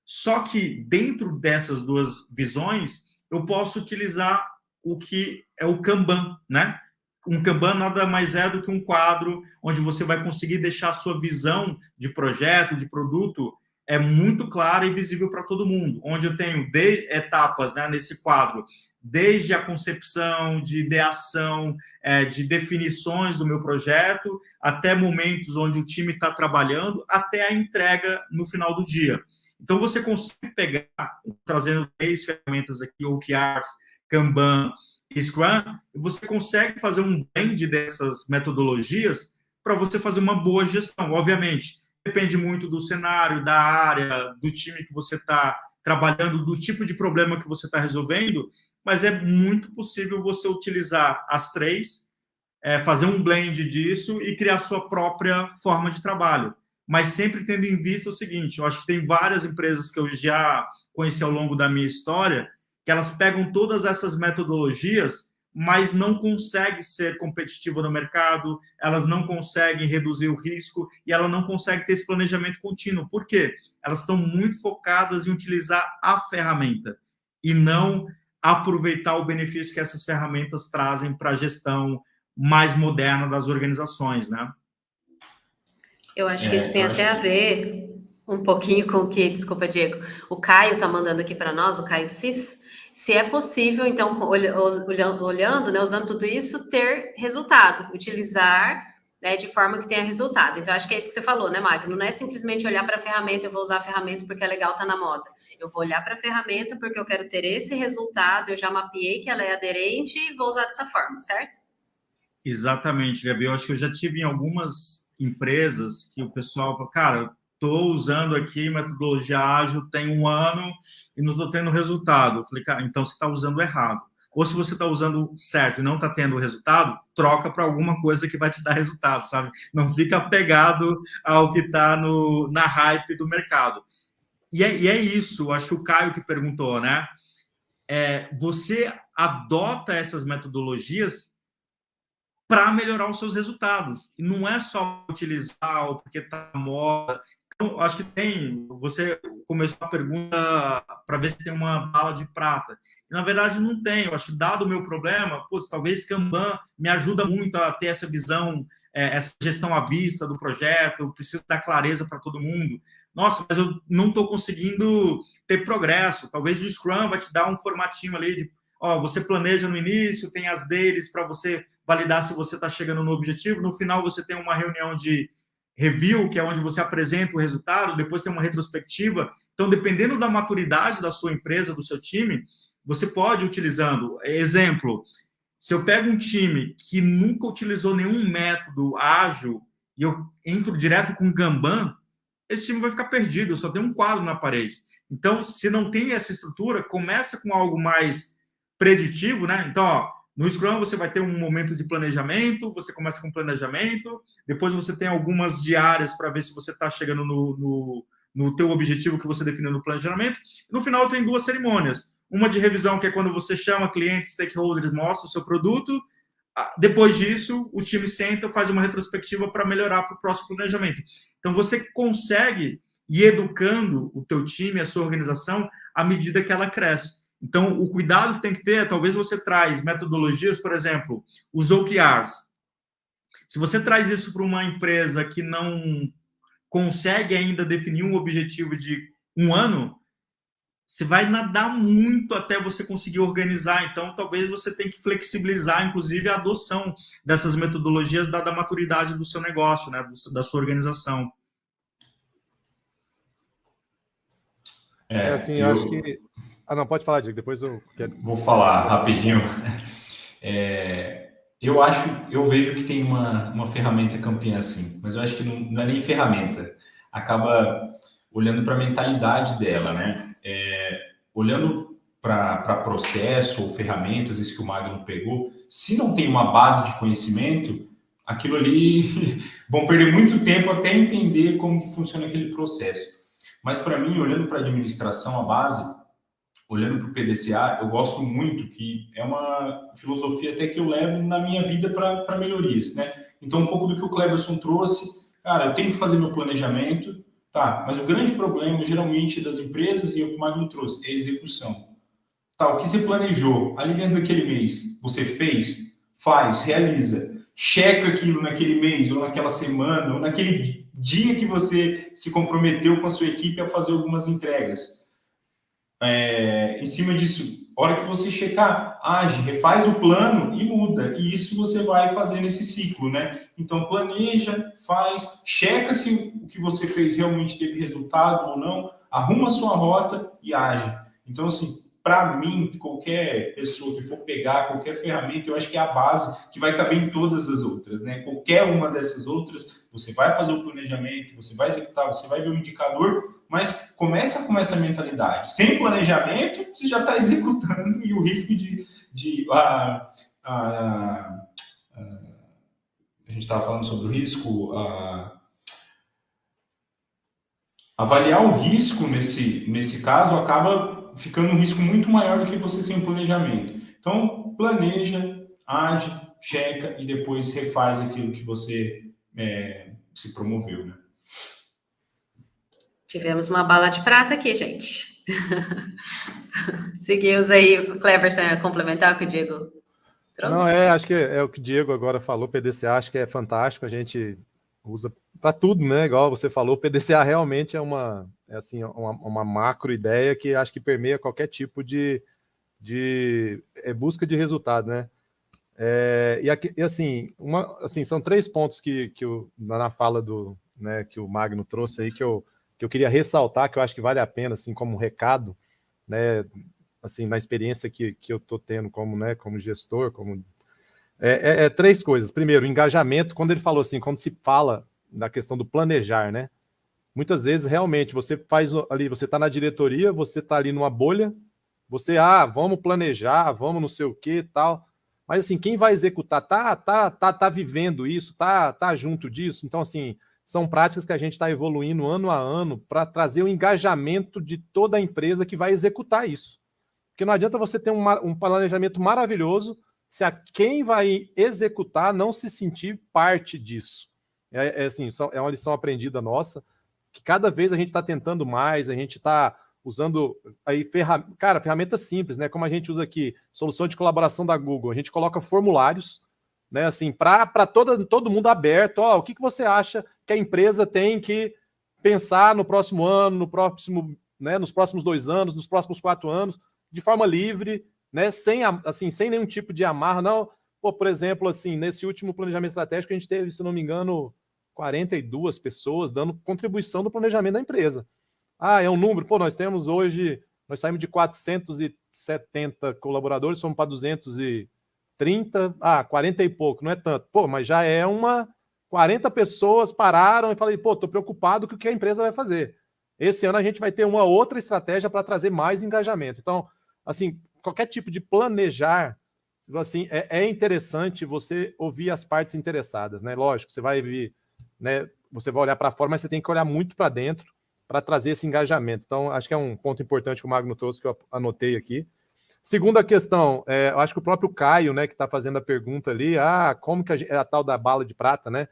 só que dentro dessas duas visões, eu posso utilizar o que é o Kanban, né? Um Kanban nada mais é do que um quadro onde você vai conseguir deixar a sua visão de projeto, de produto, é muito clara e visível para todo mundo, onde eu tenho etapas, né, nesse quadro, desde a concepção, de ideação, de definições do meu projeto, até momentos onde o time está trabalhando, até a entrega no final do dia. Então, você consegue pegar, trazendo 3 ferramentas aqui, OKRs, Kanban e Scrum, você consegue fazer um blend dessas metodologias para você fazer uma boa gestão. Obviamente, depende muito do cenário, da área, do time que você está trabalhando, do tipo de problema que você está resolvendo, mas é muito possível você utilizar as 3, fazer um blend disso e criar sua própria forma de trabalho. Mas sempre tendo em vista o seguinte, eu acho que tem várias empresas que eu já conheci ao longo da minha história, que elas pegam todas essas metodologias, mas não conseguem ser competitiva no mercado, elas não conseguem reduzir o risco e ela não consegue ter esse planejamento contínuo. Por quê? Elas estão muito focadas em utilizar a ferramenta e não aproveitar o benefício que essas ferramentas trazem para a gestão mais moderna das organizações, né? Eu acho que isso tem até a ver um pouquinho com o que, desculpa, Diego, o Caio está mandando aqui para nós, o Caio Cis, se é possível, então, olhando, né, usando tudo isso, ter resultado, utilizar, né, de forma que tenha resultado. Então, acho que é isso que você falou, né, Magno? Não é simplesmente olhar para a ferramenta, eu vou usar a ferramenta porque é legal, tá na moda. Eu vou olhar para a ferramenta porque eu quero ter esse resultado, eu já mapeei que ela é aderente e vou usar dessa forma, certo? Exatamente, Gabi. Eu acho que eu já tive em algumas empresas que o pessoal fala, cara, estou usando aqui metodologia ágil tem 1 ano e não estou tendo resultado. Eu falei, cara, então você está usando errado. Ou se você está usando certo e não está tendo resultado, troca para alguma coisa que vai te dar resultado, sabe? Não fica apegado ao que está na hype do mercado. E é isso, acho que o Caio que perguntou, né? Você adota essas metodologias para melhorar os seus resultados. E não é só utilizar porque está na moda. Então, acho que você começou a pergunta para ver se tem uma bala de prata. E, na verdade, não tem. Eu acho que, dado o meu problema, talvez Kanban me ajuda muito a ter essa visão, essa gestão à vista do projeto, eu preciso dar clareza para todo mundo. Nossa, mas eu não estou conseguindo ter progresso. Talvez o Scrum vai te dar um formatinho ali de, você planeja no início, tem as deles para você validar se você está chegando no objetivo. No final, você tem uma reunião de review, que é onde você apresenta o resultado, depois tem uma retrospectiva. Então, dependendo da maturidade da sua empresa, do seu time, você pode ir utilizando. Exemplo, se eu pego um time que nunca utilizou nenhum método ágil e eu entro direto com Kanban, esse time vai ficar perdido, eu só tenho um quadro na parede. Então, se não tem essa estrutura, começa com algo mais preditivo, né? Então, no Scrum você vai ter um momento de planejamento, você começa com planejamento, depois você tem algumas diárias para ver se você está chegando no teu objetivo que você definiu no planejamento. No final tem 2 cerimônias. Uma de revisão, que é quando você chama clientes, stakeholders, mostra o seu produto. Depois disso, o time senta, faz uma retrospectiva para melhorar para o próximo planejamento. Então, você consegue ir educando o teu time, a sua organização, à medida que ela cresce. Então, o cuidado que tem que ter, talvez você traz metodologias, por exemplo, os OKRs. Se você traz isso para uma empresa que não consegue ainda definir um objetivo de 1 ano, você vai nadar muito até você conseguir organizar. Então, talvez você tenha que flexibilizar, inclusive, a adoção dessas metodologias, dada a maturidade do seu negócio, né, da sua organização. Eu acho que... não, pode falar, Diego, depois eu quero... Vou falar rapidinho. Eu vejo que tem uma ferramenta campeã assim, mas eu acho que não é nem ferramenta. Acaba olhando para a mentalidade dela, né? Olhando para processo ou ferramentas, isso que o Magno pegou, se não tem uma base de conhecimento, aquilo ali vão perder muito tempo até entender como que funciona aquele processo. Mas para mim, olhando para a administração, a base, olhando para o PDCA, eu gosto muito, que é uma filosofia até que eu levo na minha vida para melhorias, né? Então, um pouco do que o Cleberson trouxe, cara, eu tenho que fazer meu planejamento, tá, mas o grande problema, geralmente, das empresas, e o que o Magno trouxe, é a execução. Tá, o que você planejou ali dentro daquele mês, você fez, faz, realiza, checa aquilo naquele mês, ou naquela semana, ou naquele dia que você se comprometeu com a sua equipe a fazer algumas entregas. Em cima disso, a hora que você checar, age, refaz o plano e muda. E isso você vai fazer nesse ciclo, né? Então, planeja, faz, checa se o que você fez realmente teve resultado ou não, arruma a sua rota e age. Então, assim, para mim, qualquer pessoa que for pegar qualquer ferramenta, eu acho que é a base que vai caber em todas as outras, né? Qualquer uma dessas outras, você vai fazer o planejamento, você vai executar, você vai ver o indicador, mas começa com essa mentalidade. Sem planejamento, você já está executando e o risco a gente estava falando sobre o risco, avaliar o risco nesse caso acaba ficando um risco muito maior do que você sem planejamento. Então, planeja, age, checa e depois refaz aquilo que você se promoveu, né? Tivemos uma bala de prata aqui, gente. Seguimos aí, o Cleverson ia complementar o que o Diego trouxe? Não, acho que é o que o Diego agora falou, PDCA acho que é fantástico, a gente usa para tudo, né? Igual você falou, o PDCA realmente é uma macro ideia que acho que permeia qualquer tipo de busca de resultado, né? São 3 pontos que na fala né, que o Magno trouxe aí que eu queria ressaltar, que eu acho que vale a pena, assim, como um recado, né? Assim, na experiência que eu estou tendo como gestor, 3 coisas. Primeiro, engajamento. Quando ele falou assim, quando se fala da questão do planejar, né? Muitas vezes, realmente, você faz ali, você está na diretoria, você está ali numa bolha, você, vamos planejar, vamos não sei o que e tal. Mas, assim, quem vai executar tá vivendo isso, tá junto disso. Então, assim, são práticas que a gente está evoluindo ano a ano para trazer o engajamento de toda a empresa que vai executar isso. Porque não adianta você ter um planejamento maravilhoso se quem vai executar não se sentir parte disso. É uma lição aprendida nossa, que cada vez a gente está tentando mais, a gente está usando aí ferramentas simples, né? Como a gente usa aqui, solução de colaboração da Google, a gente coloca formulários, né? Assim, para todo mundo aberto. O que você acha que a empresa tem que pensar no próximo ano, nos próximos 2 anos, nos próximos 4 anos, de forma livre, né? Sem nenhum tipo de amarra, não. Por exemplo, assim, nesse último planejamento estratégico, a gente teve, se não me engano, 42 pessoas dando contribuição no planejamento da empresa. É um número. Nós saímos de 470 colaboradores, fomos para 230, 40 e pouco, não é tanto. Mas já 40 pessoas pararam e falei, estou preocupado com o que a empresa vai fazer. Esse ano a gente vai ter uma outra estratégia para trazer mais engajamento. Então, assim, qualquer tipo de planejar, assim, é interessante você ouvir as partes interessadas, né? Lógico, você vai vir, né? Você vai olhar para fora, mas você tem que olhar muito para dentro para trazer esse engajamento. Então, acho que é um ponto importante que o Magno trouxe, que eu anotei aqui. Segunda questão, eu acho que o próprio Caio, né, que está fazendo a pergunta ali, como que é a tal da bala de prata, né?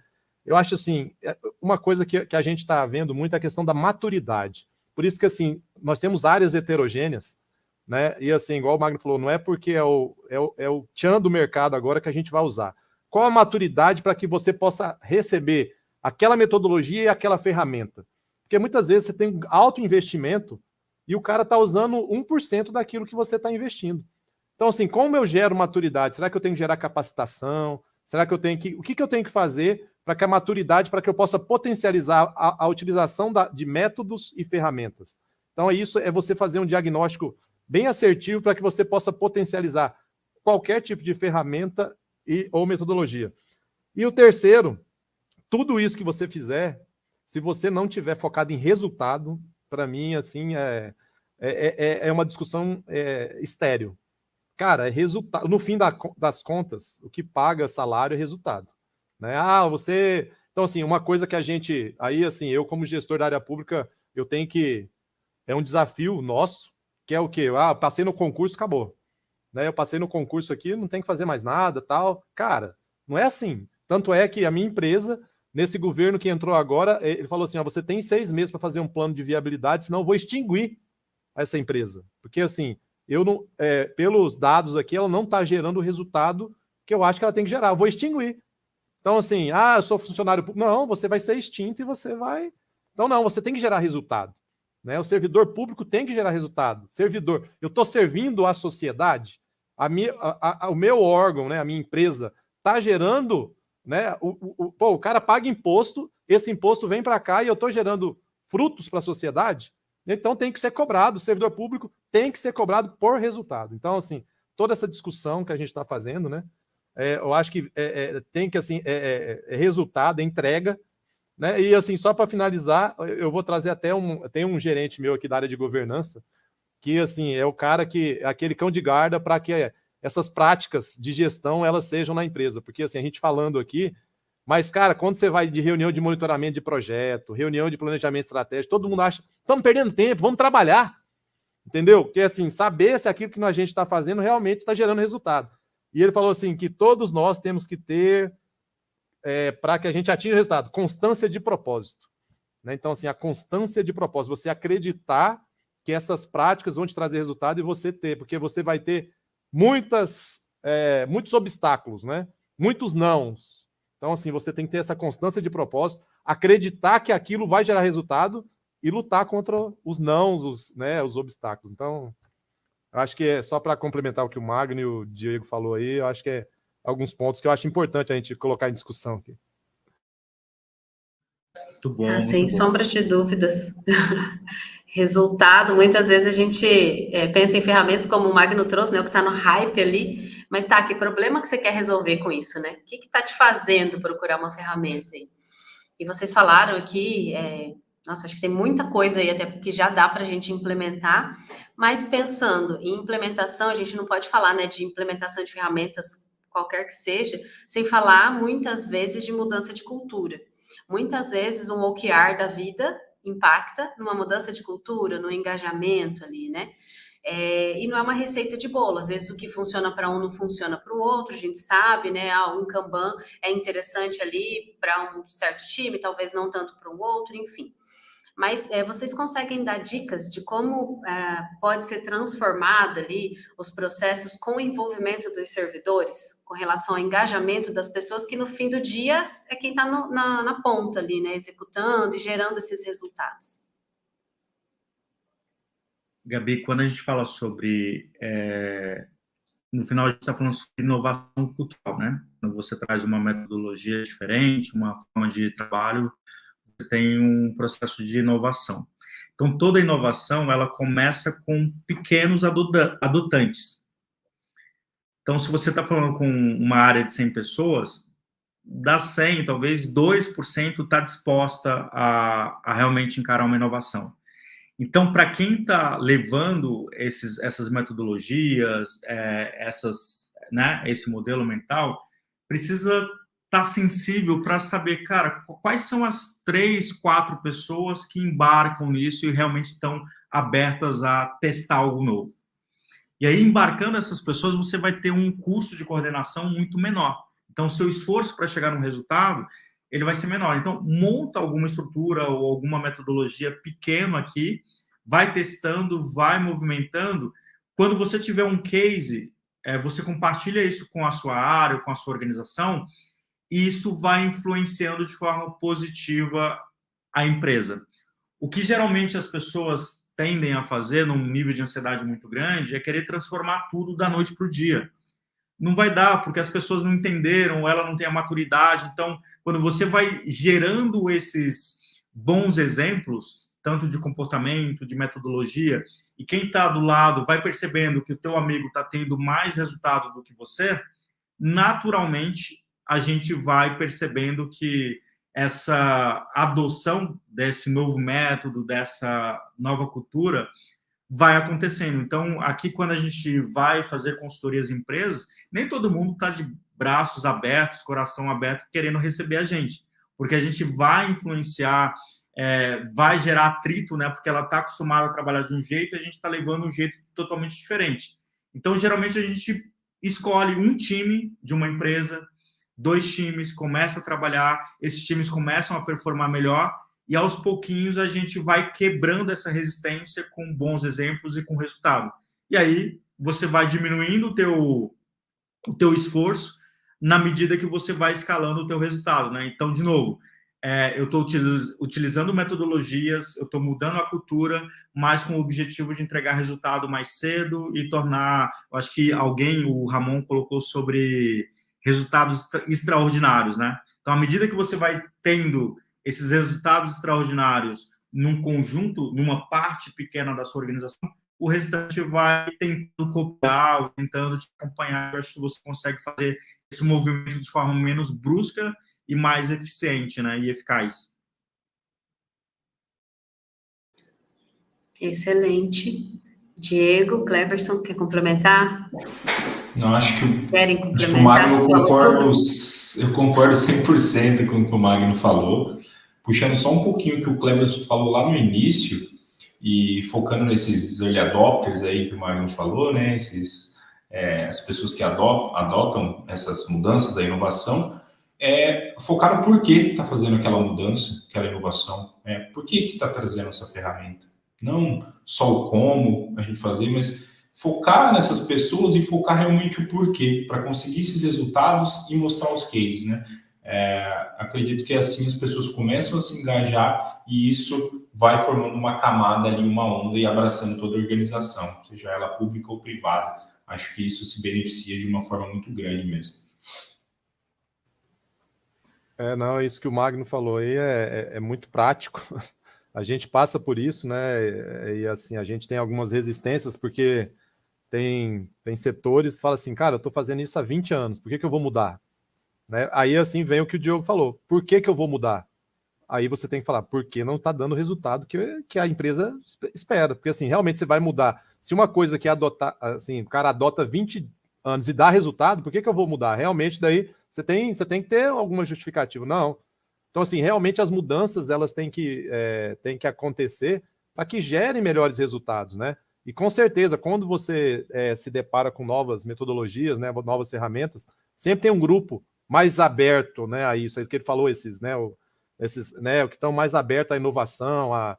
Eu acho, assim, uma coisa que a gente está vendo muito é a questão da maturidade. Por isso que, assim, nós temos áreas heterogêneas, né? E, assim, igual o Magno falou, não é porque é o tchan do mercado agora que a gente vai usar. Qual a maturidade para que você possa receber aquela metodologia e aquela ferramenta? Porque muitas vezes você tem alto investimento e o cara está usando 1% daquilo que você está investindo. Então, assim, como eu gero maturidade? Será que eu tenho que gerar capacitação? Será que o que eu tenho que fazer para que a maturidade, para que eu possa potencializar a utilização de métodos e ferramentas? Então, isso é você fazer um diagnóstico bem assertivo para que você possa potencializar qualquer tipo de ferramenta ou metodologia. E o terceiro, tudo isso que você fizer, se você não tiver focado em resultado, para mim, assim, é uma discussão estéril. Cara, é resultado. No fim das contas, o que paga salário é resultado. Né? Então, assim, uma coisa que a gente... Aí, assim, eu como gestor da área pública, eu tenho que... É um desafio nosso, que é o quê? Passei no concurso, acabou. Né? Eu passei no concurso aqui, não tem que fazer mais nada, tal. Cara, não é assim. Tanto é que a minha empresa... Nesse governo que entrou agora, ele falou assim, você tem 6 meses para fazer um plano de viabilidade, senão eu vou extinguir essa empresa. Porque, assim, pelos dados aqui, ela não está gerando o resultado que eu acho que ela tem que gerar. Eu vou extinguir. Então, assim, eu sou funcionário público. Não, você vai ser extinto e você vai... Então, não, você tem que gerar resultado. Né? O servidor público tem que gerar resultado. Servidor, eu estou servindo a sociedade, o meu órgão, né, a minha empresa, está gerando... Né, o cara paga imposto, esse imposto vem para cá e eu estou gerando frutos para a sociedade, então tem que ser cobrado, o servidor público tem que ser cobrado por resultado. Então, assim, toda essa discussão que a gente está fazendo, né, eu acho que tem que, assim, resultado, entrega, né, e, assim, só para finalizar, eu vou trazer até tem um gerente meu aqui da área de governança, que, assim, é o cara que, aquele cão de guarda para que essas práticas de gestão, elas sejam na empresa, porque, assim, a gente falando aqui, mas, cara, quando você vai de reunião de monitoramento de projeto, reunião de planejamento estratégico, todo mundo acha, estamos perdendo tempo, vamos trabalhar, entendeu? Porque, assim, saber se aquilo que a gente está fazendo realmente está gerando resultado. E ele falou, assim, que todos nós temos que ter, para que a gente atinja o resultado, constância de propósito. Né? Então, assim, a constância de propósito, você acreditar que essas práticas vão te trazer resultado e você ter, porque você vai ter muitos obstáculos, né? Muitos nãos. Então, assim, você tem que ter essa constância de propósito, acreditar que aquilo vai gerar resultado e lutar contra os nãos, os obstáculos. Então, eu acho que é só para complementar o que o Magno e o Diego falou aí, eu acho que é alguns pontos que eu acho importante a gente colocar em discussão aqui. Muito bom. Sem sombra de dúvidas. Resultado, muitas vezes a gente pensa em ferramentas como o Magno trouxe, né, o que está no hype ali, mas tá, que problema que você quer resolver com isso, né? O que está te fazendo procurar uma ferramenta aí? E vocês falaram aqui, nossa, acho que tem muita coisa aí até que já dá para a gente implementar, mas pensando em implementação, a gente não pode falar, né, de implementação de ferramentas, qualquer que seja, sem falar muitas vezes de mudança de cultura. Muitas vezes um OKR da vida impacta numa mudança de cultura, no engajamento ali, né? E não é uma receita de bolo. Às vezes o que funciona para um não funciona para o outro, a gente sabe, né? Um Kanban é interessante ali para um certo time, talvez não tanto para um outro, enfim. Mas vocês conseguem dar dicas de como pode ser transformado ali os processos com o envolvimento dos servidores, com relação ao engajamento das pessoas que no fim do dia é quem está na ponta ali, né, executando e gerando esses resultados. Gabi, quando a gente fala sobre... no final, a gente está falando sobre inovação cultural, né? Quando você traz uma metodologia diferente, uma forma de trabalho, você tem um processo de inovação. Então, toda inovação, ela começa com pequenos adotantes. Então, se você está falando com uma área de 100 pessoas, das 100, talvez 2% está disposta a realmente encarar uma inovação. Então, para quem está levando essas metodologias, esse modelo mental, precisa estar sensível para saber, cara, quais são as 3, 4 pessoas que embarcam nisso e realmente estão abertas a testar algo novo. E aí, embarcando essas pessoas, você vai ter um custo de coordenação muito menor. Então, o seu esforço para chegar no resultado, ele vai ser menor. Então, monta alguma estrutura ou alguma metodologia pequena aqui, vai testando, vai movimentando. Quando você tiver um case, você compartilha isso com a sua área, com a sua organização, e isso vai influenciando de forma positiva a empresa. O que geralmente as pessoas tendem a fazer num nível de ansiedade muito grande é querer transformar tudo da noite para o dia. Não vai dar, porque as pessoas não entenderam, ela não tem a maturidade. Então, quando você vai gerando esses bons exemplos, tanto de comportamento, de metodologia, e quem está do lado vai percebendo que o teu amigo está tendo mais resultado do que você, naturalmente a gente vai percebendo que essa adoção desse novo método, dessa nova cultura, vai acontecendo. Então, aqui, quando a gente vai fazer consultorias em empresas, nem todo mundo está de braços abertos, coração aberto, querendo receber a gente, porque a gente vai influenciar, vai gerar atrito, né? Porque ela está acostumada a trabalhar de um jeito e a gente está levando um jeito totalmente diferente. Então, geralmente, a gente escolhe um time de uma empresa, 2 times, começa a trabalhar, esses times começam a performar melhor, e aos pouquinhos a gente vai quebrando essa resistência com bons exemplos e com resultado. E aí você vai diminuindo o teu esforço, na medida que você vai escalando o teu resultado, né? Então, de novo, eu estou utilizando metodologias, eu estou mudando a cultura, mas com o objetivo de entregar resultado mais cedo e tornar, eu acho que o Ramon colocou sobre resultados extraordinários, né? Então, à medida que você vai tendo esses resultados extraordinários num conjunto, numa parte pequena da sua organização, o restante vai tentando copiar, tentando te acompanhar. Eu acho que você consegue fazer esse movimento de forma menos brusca e mais eficiente, né, e eficaz. Excelente. Diego, Cleberson, quer complementar? Não, acho que Querem o complementar? Magno, eu concordo 100% com o que o Magno falou. Puxando só um pouquinho o que o Cleberson falou lá no início, e focando nesses early adopters aí que o Magno falou, né? As pessoas que adotam essas mudanças, a inovação, focar no porquê que está fazendo aquela mudança, aquela inovação. Por que está trazendo essa ferramenta? Não só o como a gente fazer, mas focar nessas pessoas e focar realmente o porquê, para conseguir esses resultados e mostrar os cases, né? Acredito que assim as pessoas começam a se engajar e isso vai formando uma camada ali, uma onda e abraçando toda a organização, seja ela pública ou privada. Acho que isso se beneficia de uma forma muito grande mesmo. Não, isso que o Magno falou aí é muito prático. A gente passa por isso, né? E assim, a gente tem algumas resistências, porque tem setores que falam assim, cara, eu estou fazendo isso há 20 anos, por que eu vou mudar? Né? Aí assim vem o que o Diogo falou, por que eu vou mudar? Aí você tem que falar, porque não está dando o resultado que a empresa espera. Porque assim, realmente você vai mudar. Se uma coisa que assim, o cara adota 20 anos e dá resultado, por que eu vou mudar? Realmente daí você tem que ter alguma justificativa. Não. Então, assim, realmente as mudanças elas têm que acontecer para que gerem melhores resultados, né? E com certeza, quando você se depara com novas metodologias, né, novas ferramentas, sempre tem um grupo mais aberto, né, a isso. É isso que ele falou, esses, né, que estão mais abertos à inovação, a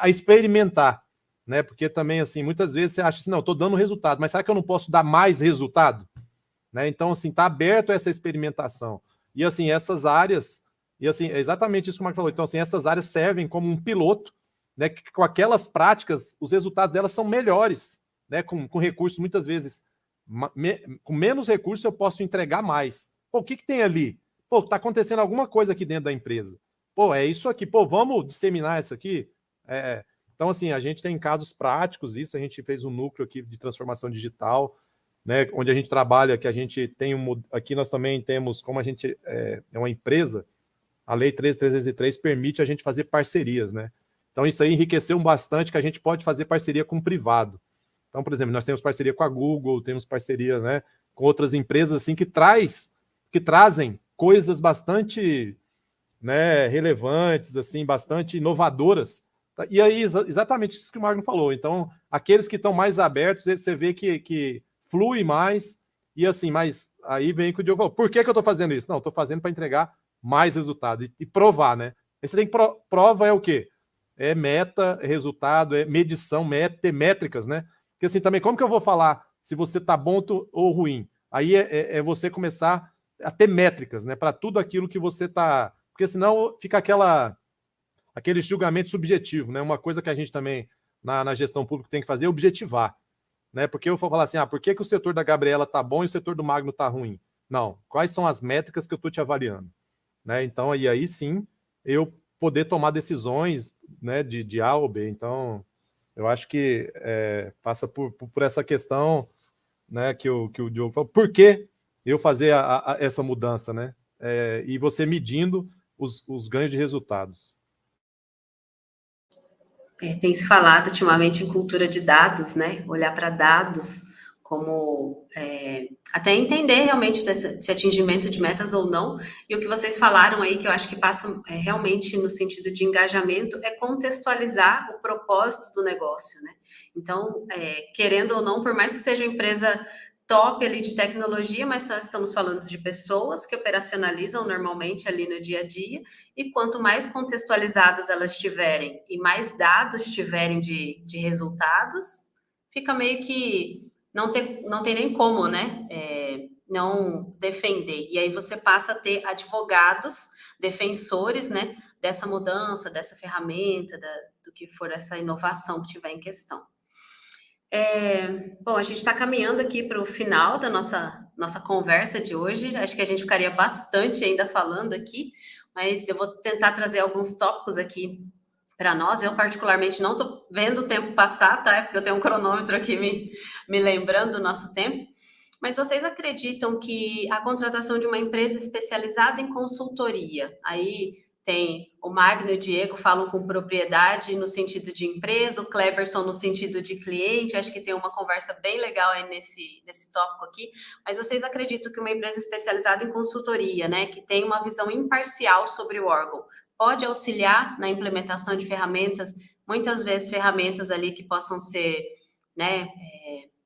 experimentar, né? Porque também, assim, muitas vezes você acha assim, não, estou dando resultado, mas será que eu não posso dar mais resultado? Né? Então, assim, está aberto a essa experimentação. E, assim, essas áreas... E, assim, é exatamente isso que o Marco falou. Então, assim, essas áreas servem como um piloto, né? Que com aquelas práticas, os resultados delas são melhores, né? Com recursos, muitas vezes, com menos recursos, eu posso entregar mais. Pô, o que tem ali? Pô, está acontecendo alguma coisa aqui dentro da empresa. Pô, é isso aqui. Pô, vamos disseminar isso aqui? Então, assim, a gente tem casos práticos, isso. A gente fez um núcleo aqui de transformação digital, né? Onde a gente trabalha, que a gente tem aqui nós também temos, como a gente é uma empresa, a Lei 13.303 permite a gente fazer parcerias, né? Então, isso aí enriqueceu bastante, que a gente pode fazer parceria com o privado. Então, por exemplo, nós temos parceria com a Google, temos parceria, né, com outras empresas assim, que trazem coisas bastante, né, relevantes, assim, bastante inovadoras. E aí, exatamente isso que o Magno falou. Então, aqueles que estão mais abertos, você vê que flui mais, e assim, mas aí vem o que o Diogo falou. Por que eu estou fazendo isso? Não, estou fazendo para entregar mais resultado e provar, né? Aí você tem que prova é o quê? É meta, é resultado, é medição, ter métricas, né? Porque assim, também, como que eu vou falar se você tá bom ou ruim? Aí é você começar a ter métricas, né? Para tudo aquilo que você tá... Porque senão fica aquele julgamento subjetivo, né? Uma coisa que a gente também, na gestão pública, tem que fazer é objetivar, né? Porque eu vou falar assim, por que o setor da Gabriela tá bom e o setor do Magno tá ruim? Não. Quais são as métricas que eu tô te avaliando? Né? Então, e aí sim, eu poder tomar decisões, né, de A ou B. Então, eu acho que passa por essa questão, né, que o Diogo falou. Por que eu fazer essa mudança, né? E você medindo os ganhos de resultados. Tem se falado ultimamente em cultura de dados, né? Olhar para dados como até entender realmente desse atingimento de metas ou não. E o que vocês falaram aí, que eu acho que passa realmente no sentido de engajamento, é contextualizar o propósito do negócio, né? Então, querendo ou não, por mais que seja uma empresa top ali de tecnologia, mas nós estamos falando de pessoas que operacionalizam normalmente ali no dia a dia, e quanto mais contextualizadas elas tiverem e mais dados tiverem de resultados, fica meio que não tem nem como, né? não defender. E aí você passa a ter advogados, defensores, né, dessa mudança, dessa ferramenta, do que for essa inovação que tiver em questão. Bom, a gente está caminhando aqui para o final da nossa conversa de hoje. Acho que a gente ficaria bastante ainda falando aqui, mas eu vou tentar trazer alguns tópicos aqui para nós. Eu, particularmente, não estou vendo o tempo passar, tá? Porque eu tenho um cronômetro aqui me lembrando do nosso tempo. Mas vocês acreditam que a contratação de uma empresa especializada em consultoria, aí tem o Magno e o Diego falam com propriedade no sentido de empresa, o Cleberson no sentido de cliente, acho que tem uma conversa bem legal aí nesse tópico aqui, mas vocês acreditam que uma empresa especializada em consultoria, né, que tem uma visão imparcial sobre o órgão, pode auxiliar na implementação de ferramentas, muitas vezes ferramentas ali que possam ser, né,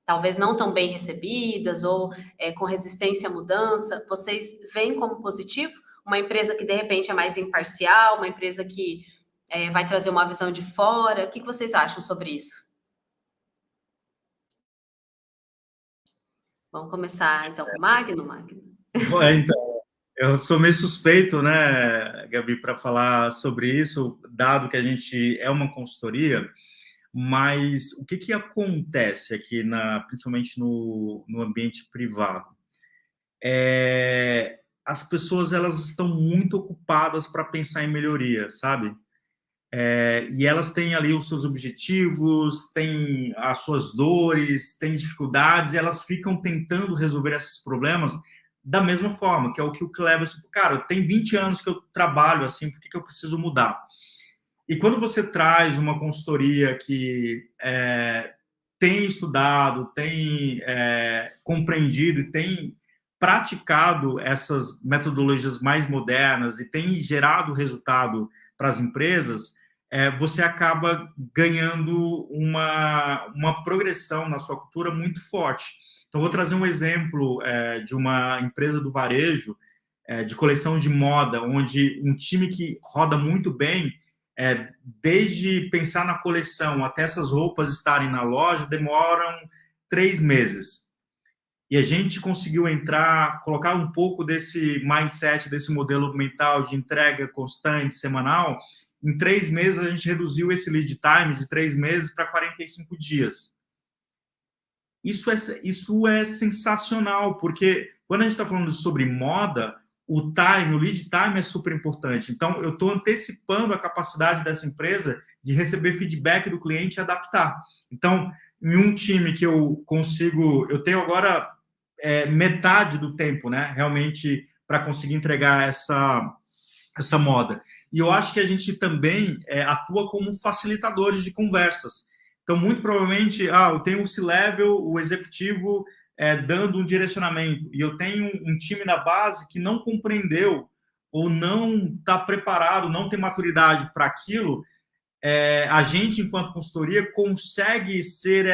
talvez não tão bem recebidas ou com resistência à mudança, vocês veem como positivo? Uma empresa que, de repente, é mais imparcial, uma empresa que vai trazer uma visão de fora. O que vocês acham sobre isso? Vamos começar, então, com o Magno. Então, eu sou meio suspeito, né, Gabi, para falar sobre isso, dado que a gente é uma consultoria, mas o que acontece aqui, principalmente no ambiente privado? As pessoas, elas estão muito ocupadas para pensar em melhoria, sabe? E elas têm ali os seus objetivos, têm as suas dores, têm dificuldades, e elas ficam tentando resolver esses problemas da mesma forma, que é o que o Cleberson falou. Cara, tem 20 anos que eu trabalho assim, por que eu preciso mudar? E quando você traz uma consultoria que tem estudado, tem compreendido e tem praticado essas metodologias mais modernas e tem gerado resultado para as empresas, você acaba ganhando uma progressão na sua cultura muito forte. Então, vou trazer um exemplo de uma empresa do varejo, de coleção de moda, onde um time que roda muito bem, desde pensar na coleção até essas roupas estarem na loja, demoram 3 meses. E a gente conseguiu colocar um pouco desse mindset, desse modelo mental de entrega constante, semanal. Em 3 meses, a gente reduziu esse lead time de 3 meses para 45 dias. Isso é sensacional, porque quando a gente está falando sobre moda, o lead time é super importante. Então, eu estou antecipando a capacidade dessa empresa de receber feedback do cliente e adaptar. Então, em um time que eu tenho agora metade do tempo, né, realmente, para conseguir entregar essa moda. E eu acho que a gente também atua como facilitadores de conversas. Então, muito provavelmente, eu tenho o C-Level, o executivo, dando um direcionamento, e eu tenho um time na base que não compreendeu ou não está preparado, não tem maturidade para aquilo. A gente, enquanto consultoria, consegue ser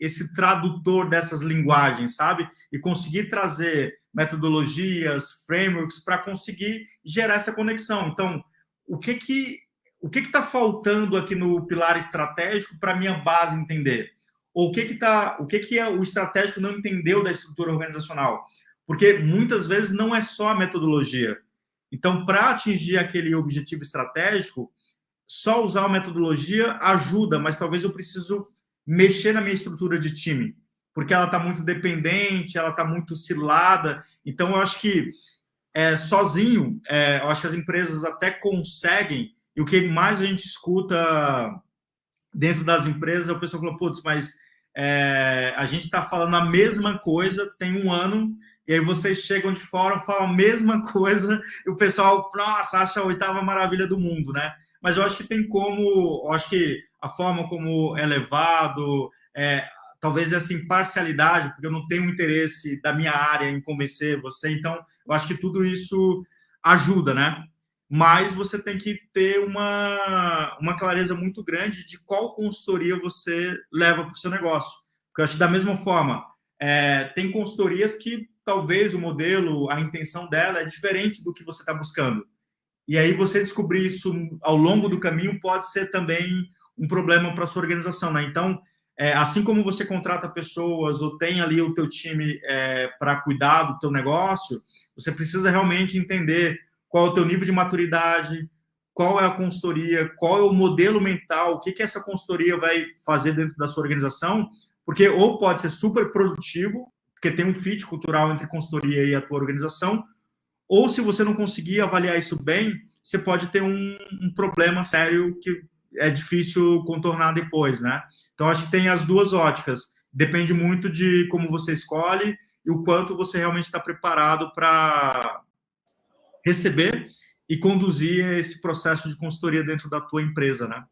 esse tradutor dessas linguagens, sabe? E conseguir trazer metodologias, frameworks para conseguir gerar essa conexão. Então, o que está faltando aqui no pilar estratégico para a minha base entender? Ou o que o estratégico não entendeu da estrutura organizacional? Porque muitas vezes não é só a metodologia. Então, para atingir aquele objetivo estratégico, só usar a metodologia ajuda, mas talvez eu preciso mexer na minha estrutura de time, porque ela está muito dependente, ela está muito oscilada. Então, eu acho que sozinho, eu acho que as empresas até conseguem, e o que mais a gente escuta dentro das empresas, o pessoal fala, putz, mas a gente está falando a mesma coisa tem 1 ano, e aí vocês chegam de fora, falam a mesma coisa, e o pessoal, nossa, acha a 8ª maravilha do mundo, né? Mas eu acho que eu acho que a forma como é levado, talvez essa imparcialidade, porque eu não tenho interesse da minha área em convencer você, então eu acho que tudo isso ajuda, né? Mas você tem que ter uma clareza muito grande de qual consultoria você leva para o seu negócio. Porque eu acho que da mesma forma, tem consultorias que talvez o modelo, a intenção dela é diferente do que você está buscando. E aí você descobrir isso ao longo do caminho pode ser também um problema para a sua organização, né? Então, assim como você contrata pessoas ou tem ali o teu time para cuidar do teu negócio, você precisa realmente entender qual é o teu nível de maturidade, qual é a consultoria, qual é o modelo mental, o que essa consultoria vai fazer dentro da sua organização, porque ou pode ser super produtivo, porque tem um fit cultural entre consultoria e a tua organização, ou se você não conseguir avaliar isso bem, você pode ter um problema sério que é difícil contornar depois, né? Então, acho que tem as duas óticas. Depende muito de como você escolhe e o quanto você realmente está preparado para receber e conduzir esse processo de consultoria dentro da tua empresa, né?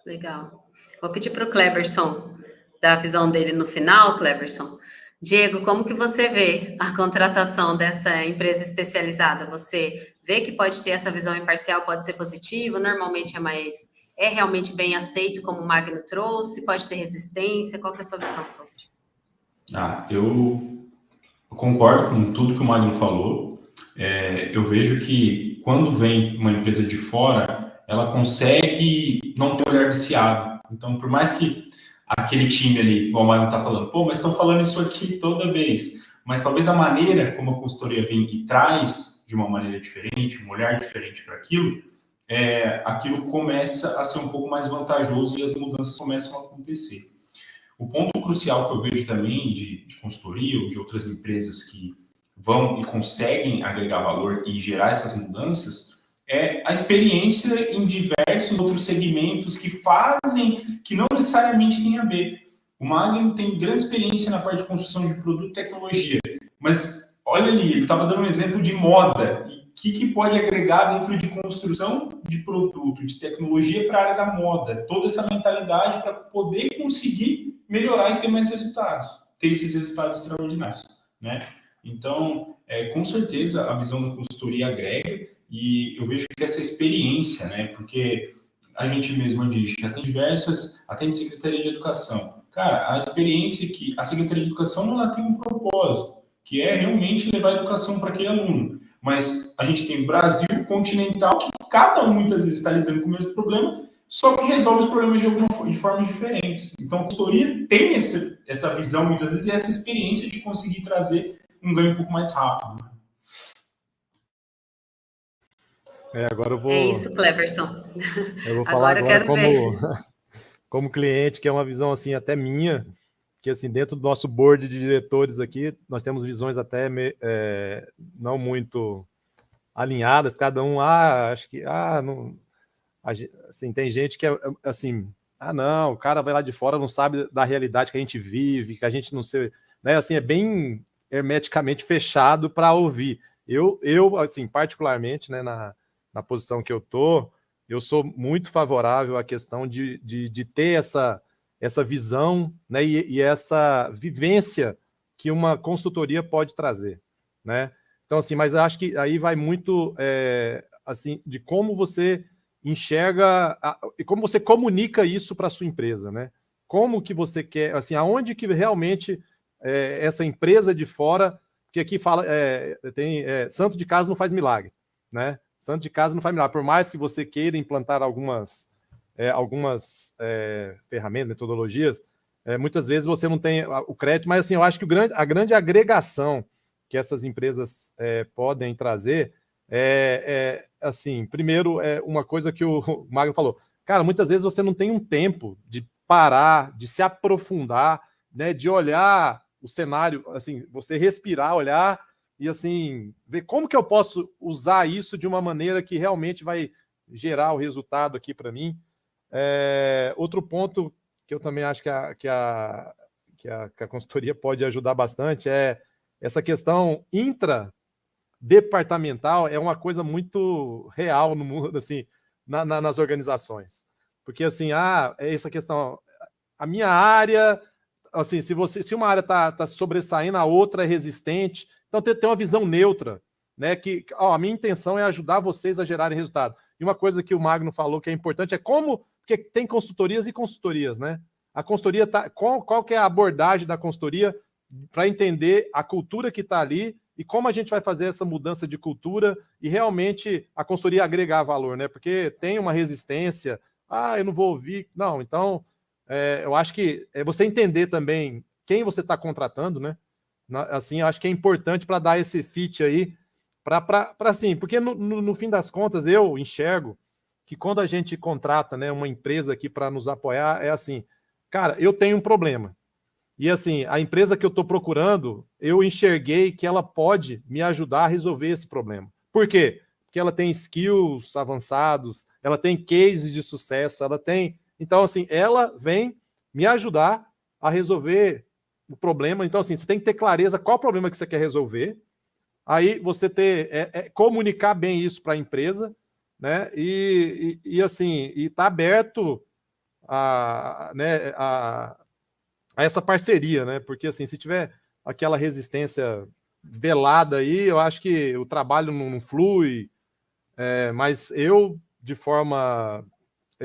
Legal. Vou pedir para o Cleberson dar a visão dele no final, Cleberson. Diego, como que você vê a contratação dessa empresa especializada? Você vê que pode ter essa visão imparcial, pode ser positivo, normalmente é realmente bem aceito, como o Magno trouxe, pode ter resistência, qual que é a sua visão sobre? Eu concordo com tudo que o Magno falou. Eu vejo que quando vem uma empresa de fora, ela consegue não ter um olhar viciado. Então, por mais que aquele time ali, igual o Magno está falando, mas estão falando isso aqui toda vez. Mas talvez a maneira como a consultoria vem e traz de uma maneira diferente, um olhar diferente para aquilo, aquilo começa a ser um pouco mais vantajoso e as mudanças começam a acontecer. O ponto crucial que eu vejo também de consultoria ou de outras empresas que vão e conseguem agregar valor e gerar essas mudanças é a experiência em diversos outros segmentos que não necessariamente tem a ver. O Magno tem grande experiência na parte de construção de produto e tecnologia, mas olha ali, ele estava dando um exemplo de moda. E o que pode agregar dentro de construção de produto, de tecnologia para a área da moda? Toda essa mentalidade para poder conseguir melhorar e ter mais resultados, ter esses resultados extraordinários, né? Então, com certeza, a visão da consultoria agrega e eu vejo que essa experiência, né? Porque a gente mesmo diz que atende Secretaria de Educação. Cara, a experiência que a Secretaria de Educação ela tem um propósito, que é realmente levar a educação para aquele aluno. Mas a gente tem o Brasil continental, que cada um muitas vezes está lidando com o mesmo problema, só que resolve os problemas de formas diferentes. Então, a consultoria tem essa visão, muitas vezes, e essa experiência de conseguir trazer um ganho um pouco mais rápido. Agora eu vou... É isso, Cleberson. Eu vou falar agora como cliente, que é uma visão assim até minha, que assim dentro do nosso board de diretores aqui, nós temos visões até não muito alinhadas, cada um, acho que, não... Assim, tem gente que é assim, não, o cara vai lá de fora, não sabe da realidade que a gente vive, que a gente não sei, né? Assim, é bem hermeticamente fechado para ouvir. Eu, assim, particularmente, né, na posição que eu sou muito favorável à questão de ter essa visão, né, e essa vivência que uma consultoria pode trazer, né? Então, assim, mas eu acho que aí vai muito, assim, de como você enxerga e como você comunica isso para a sua empresa, né? Como que você quer, assim, aonde que realmente essa empresa de fora, porque aqui fala, santo de casa não faz milagre, né? Santo de casa não faz milagre, por mais que você queira implantar algumas ferramentas, metodologias, muitas vezes você não tem o crédito, mas assim, eu acho que a grande agregação que essas empresas podem trazer assim, primeiro, uma coisa que o Magno falou, cara, muitas vezes você não tem um tempo de parar, de se aprofundar, né, de olhar o cenário, assim, você respirar, olhar e, assim, ver como que eu posso usar isso de uma maneira que realmente vai gerar o resultado aqui para mim. Outro ponto que eu também acho que a consultoria pode ajudar bastante é essa questão intradepartamental, é uma coisa muito real no mundo, assim, nas organizações. Porque, assim, essa questão, a minha área, assim, se uma área está sobressaindo, a outra é resistente, então tem uma visão neutra, né? Que a minha intenção é ajudar vocês a gerarem resultado. E uma coisa que o Magno falou que é importante é porque tem consultorias e consultorias, né? A consultoria qual que é a abordagem da consultoria para entender a cultura que está ali e como a gente vai fazer essa mudança de cultura e realmente a consultoria agregar valor, né? Porque tem uma resistência, eu não vou ouvir. Não, então eu acho que é você entender também quem você está contratando, né? Assim, eu acho que é importante para dar esse fit aí, assim, porque no fim das contas eu enxergo que quando a gente contrata, né, uma empresa aqui para nos apoiar, é assim, cara, eu tenho um problema. E assim, a empresa que eu estou procurando, eu enxerguei que ela pode me ajudar a resolver esse problema. Por quê? Porque ela tem skills avançados, ela tem cases de sucesso, ela tem... Então, assim, ela vem me ajudar a resolver o problema. Então, assim, você tem que ter clareza qual o problema que você quer resolver. Aí você comunicar bem isso para a empresa, né? E assim, e tá aberto né, a essa parceria, né? Porque assim, se tiver aquela resistência velada aí, eu acho que o trabalho não flui, mas eu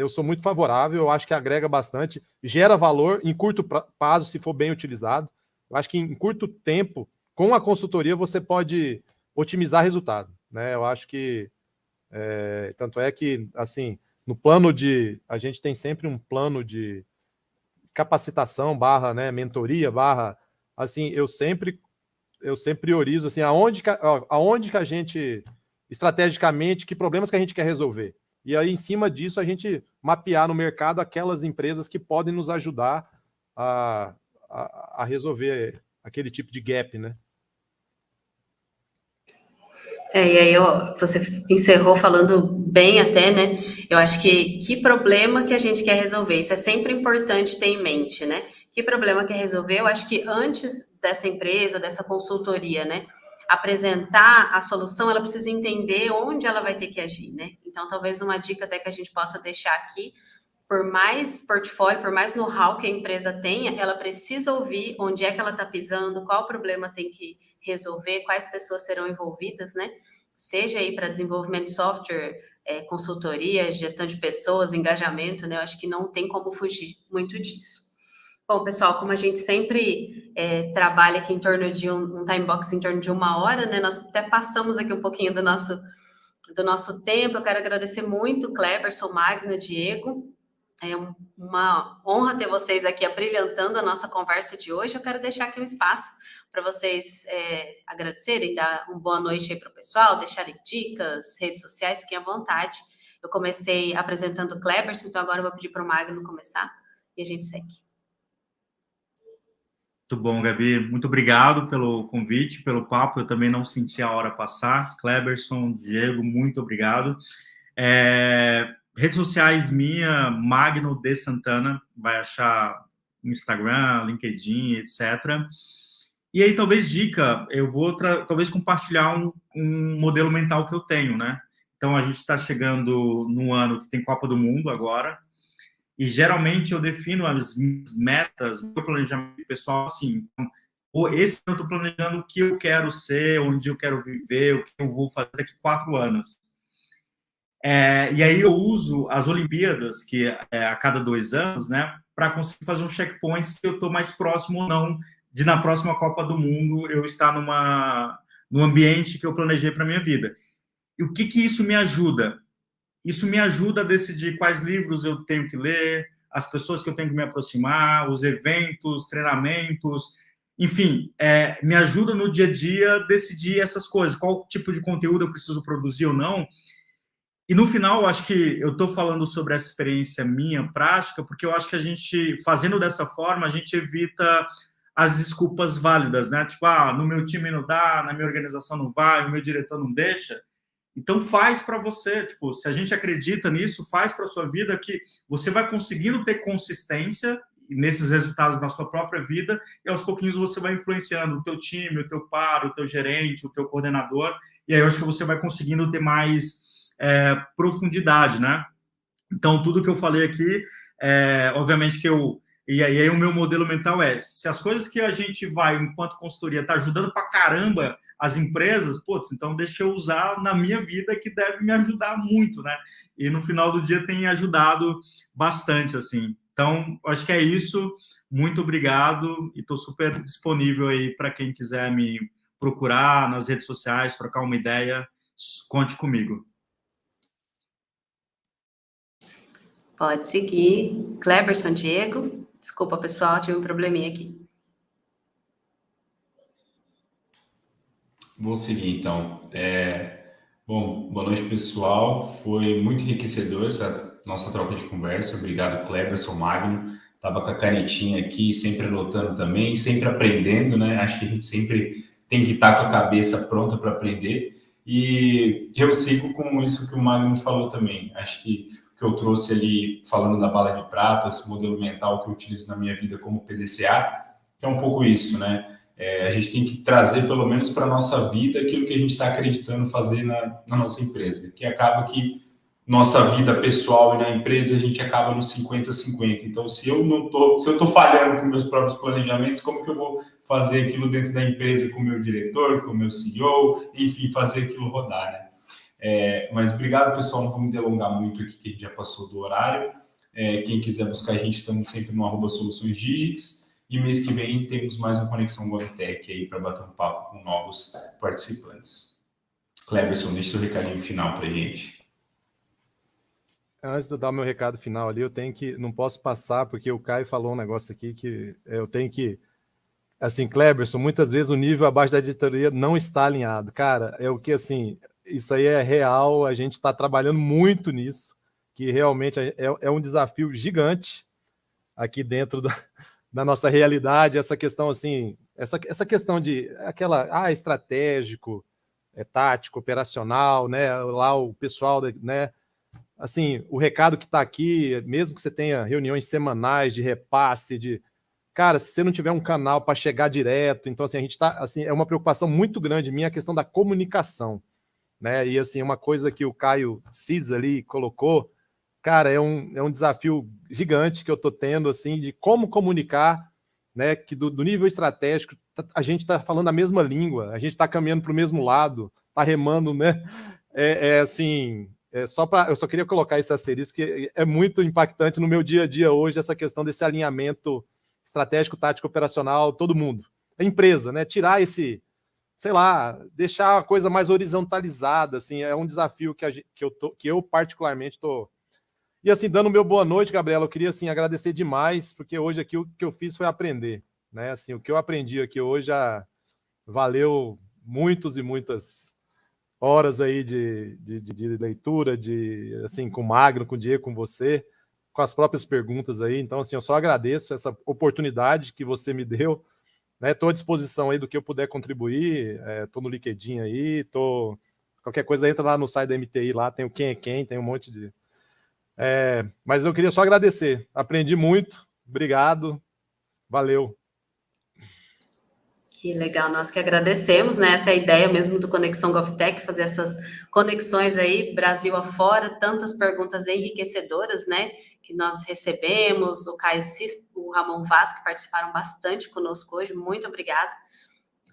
sou muito favorável, eu acho que agrega bastante, gera valor em curto prazo, se for bem utilizado. Eu acho que em curto tempo, com a consultoria, você pode otimizar resultado, né? Eu acho que tanto é que, assim, no plano a gente tem sempre um plano de capacitação / né, mentoria / assim, eu sempre priorizo assim, aonde que a gente estrategicamente, que problemas que a gente quer resolver. E aí, em cima disso, a gente mapear no mercado aquelas empresas que podem nos ajudar a resolver aquele tipo de gap, né? E aí você encerrou falando bem até, né? Eu acho que problema que a gente quer resolver, isso é sempre importante ter em mente, né? Que problema quer resolver? Eu acho que antes dessa empresa, dessa consultoria, né, apresentar a solução, ela precisa entender onde ela vai ter que agir, né? Então, talvez uma dica até que a gente possa deixar aqui, por mais portfólio, por mais know-how que a empresa tenha, ela precisa ouvir onde é que ela está pisando, qual problema tem que resolver, quais pessoas serão envolvidas, né? Seja aí para desenvolvimento de software, consultoria, gestão de pessoas, engajamento, né? Eu acho que não tem como fugir muito disso. Bom, pessoal, como a gente sempre trabalha aqui em torno de um time box em torno de 1 hora, né? Nós até passamos aqui um pouquinho do nosso tempo. Eu quero agradecer muito Cleberson, Magno, Diego. É uma honra ter vocês aqui abrilhantando a nossa conversa de hoje. Eu quero deixar aqui um espaço para vocês agradecerem, dar uma boa noite aí para o pessoal, deixarem dicas, redes sociais, fiquem à vontade. Eu comecei apresentando o Cleberson, então agora eu vou pedir para o Magno começar e a gente segue. Muito bom, Gabi. Muito obrigado pelo convite, pelo papo. Eu também não senti a hora passar. Cleberson, Diego, muito obrigado. Redes sociais minha, Magno de Santana, vai achar Instagram, LinkedIn, etc. E aí, talvez dica, eu vou talvez compartilhar um modelo mental que eu tenho, né? Então, a gente está chegando num ano que tem Copa do Mundo agora, e geralmente eu defino as minhas metas, o meu planejamento pessoal, assim, esse ano eu estou planejando o que eu quero ser, onde eu quero viver, o que eu vou fazer daqui 4 anos. E aí eu uso as Olimpíadas, que a cada 2 anos, né, para conseguir fazer um checkpoint se eu estou mais próximo ou não de, na próxima Copa do Mundo, eu estar no ambiente que eu planejei para a minha vida. E o que isso me ajuda? Isso me ajuda a decidir quais livros eu tenho que ler, as pessoas que eu tenho que me aproximar, os eventos, treinamentos, enfim, me ajuda no dia a dia decidir essas coisas, qual tipo de conteúdo eu preciso produzir ou não. E no final, eu acho que eu estou falando sobre essa experiência minha, prática, porque eu acho que a gente, fazendo dessa forma, a gente evita as desculpas válidas, né? Tipo, no meu time não dá, na minha organização não vai, o meu diretor não deixa. Então, faz para você. Tipo, se a gente acredita nisso, faz para a sua vida, que você vai conseguindo ter consistência nesses resultados na sua própria vida, e aos pouquinhos você vai influenciando o teu time, o teu par, o teu gerente, o teu coordenador, e aí eu acho que você vai conseguindo ter mais profundidade, né? Então, tudo que eu falei aqui, obviamente que e aí o meu modelo mental se as coisas que a gente vai, enquanto consultoria, tá ajudando pra caramba as empresas, então deixa eu usar na minha vida, que deve me ajudar muito, né? E no final do dia tem ajudado bastante, assim. Então, acho que é isso. Muito obrigado e estou super disponível aí para quem quiser me procurar nas redes sociais, trocar uma ideia, conte comigo. Pode seguir. Cleberson, Diego. Desculpa, pessoal, tive um probleminha aqui. Vou seguir, então. Bom, boa noite, pessoal. Foi muito enriquecedor essa nossa troca de conversa. Obrigado, Cleberson, Magno. Estava com a canetinha aqui, sempre anotando também, sempre aprendendo, né? Acho que a gente sempre tem que estar com a cabeça pronta para aprender. E eu sigo com isso que o Magno falou também. Acho que o que eu trouxe ali, falando da bala de prata, esse modelo mental que eu utilizo na minha vida como PDCA, que é um pouco isso, né? A gente tem que trazer, pelo menos para a nossa vida, aquilo que a gente está acreditando fazer na nossa empresa. Que acaba que nossa vida pessoal e na empresa, a gente acaba no 50-50. Então, se eu estou falhando com meus próprios planejamentos, como que eu vou fazer aquilo dentro da empresa com o meu diretor, com o meu CEO, enfim, fazer aquilo rodar, né? Mas obrigado, pessoal. Não vou me delongar muito aqui, que a gente já passou do horário. Quem quiser buscar a gente, estamos sempre no @soluçõesdigix. E mês que vem temos mais uma Conexão GovTech aí para bater um papo com novos participantes. Cleberson, deixa seu recadinho final para a gente. Antes de eu dar o meu recado final ali, não posso passar, porque o Caio falou um negócio aqui que eu tenho que, assim, Cleberson, muitas vezes o nível abaixo da diretoria não está alinhado. Cara, é o que, assim, isso aí é real, a gente está trabalhando muito nisso, que realmente é um desafio gigante aqui dentro da nossa realidade, essa questão, assim, essa questão de estratégico, tático, operacional, né, lá o pessoal, né, assim, o recado que está aqui, mesmo que você tenha reuniões semanais de repasse, cara, se você não tiver um canal para chegar direto, então, assim, a gente está, assim, é uma preocupação muito grande minha a questão da comunicação, né, e, assim, uma coisa que o Caio Cisa ali colocou, cara, é um desafio gigante que eu estou tendo, assim, de como comunicar, né, que do nível estratégico, a gente está falando a mesma língua, a gente está caminhando para o mesmo lado, está remando, né, assim, eu só queria colocar esse asterisco, que é muito impactante no meu dia a dia hoje, essa questão desse alinhamento estratégico, tático, operacional, todo mundo. A empresa, né, tirar esse, sei lá, deixar a coisa mais horizontalizada, assim, é um desafio que eu particularmente estou. E, assim, dando meu boa noite, Gabriela, eu queria, assim, agradecer demais, porque hoje aqui o que eu fiz foi aprender, né? Assim, o que eu aprendi aqui hoje já valeu muitos e muitas horas aí de leitura, assim, com o Magno, com o Diego, com você, com as próprias perguntas aí. Então, assim, eu só agradeço essa oportunidade que você me deu, né? Estou à disposição aí do que eu puder contribuir, estou no LinkedIn aí, qualquer coisa entra lá no site da MTI, lá tem o Quem é Quem, tem um monte de... mas eu queria só agradecer, aprendi muito, obrigado, valeu. Que legal, nós que agradecemos, né? Essa é a ideia mesmo do Conexão GovTech, fazer essas conexões aí, Brasil afora, tantas perguntas enriquecedoras, né? Que nós recebemos, o Caio Cis, o Ramon Vaz, que participaram bastante conosco hoje, muito obrigada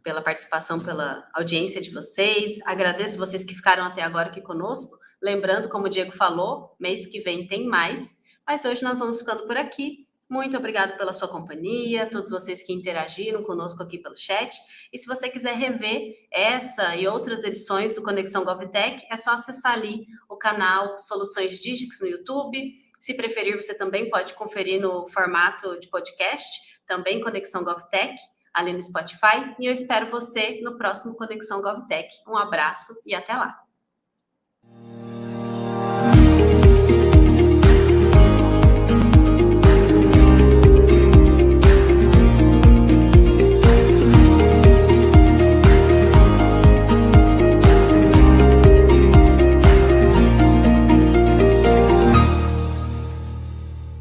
pela participação, pela audiência de vocês, agradeço vocês que ficaram até agora aqui conosco, lembrando, como o Diego falou, mês que vem tem mais, mas hoje nós vamos ficando por aqui. Muito obrigado pela sua companhia, todos vocês que interagiram conosco aqui pelo chat. E se você quiser rever essa e outras edições do Conexão GovTech, é só acessar ali o canal Soluções Digix no YouTube. Se preferir, você também pode conferir no formato de podcast, também Conexão GovTech, ali no Spotify. E eu espero você no próximo Conexão GovTech. Um abraço e até lá!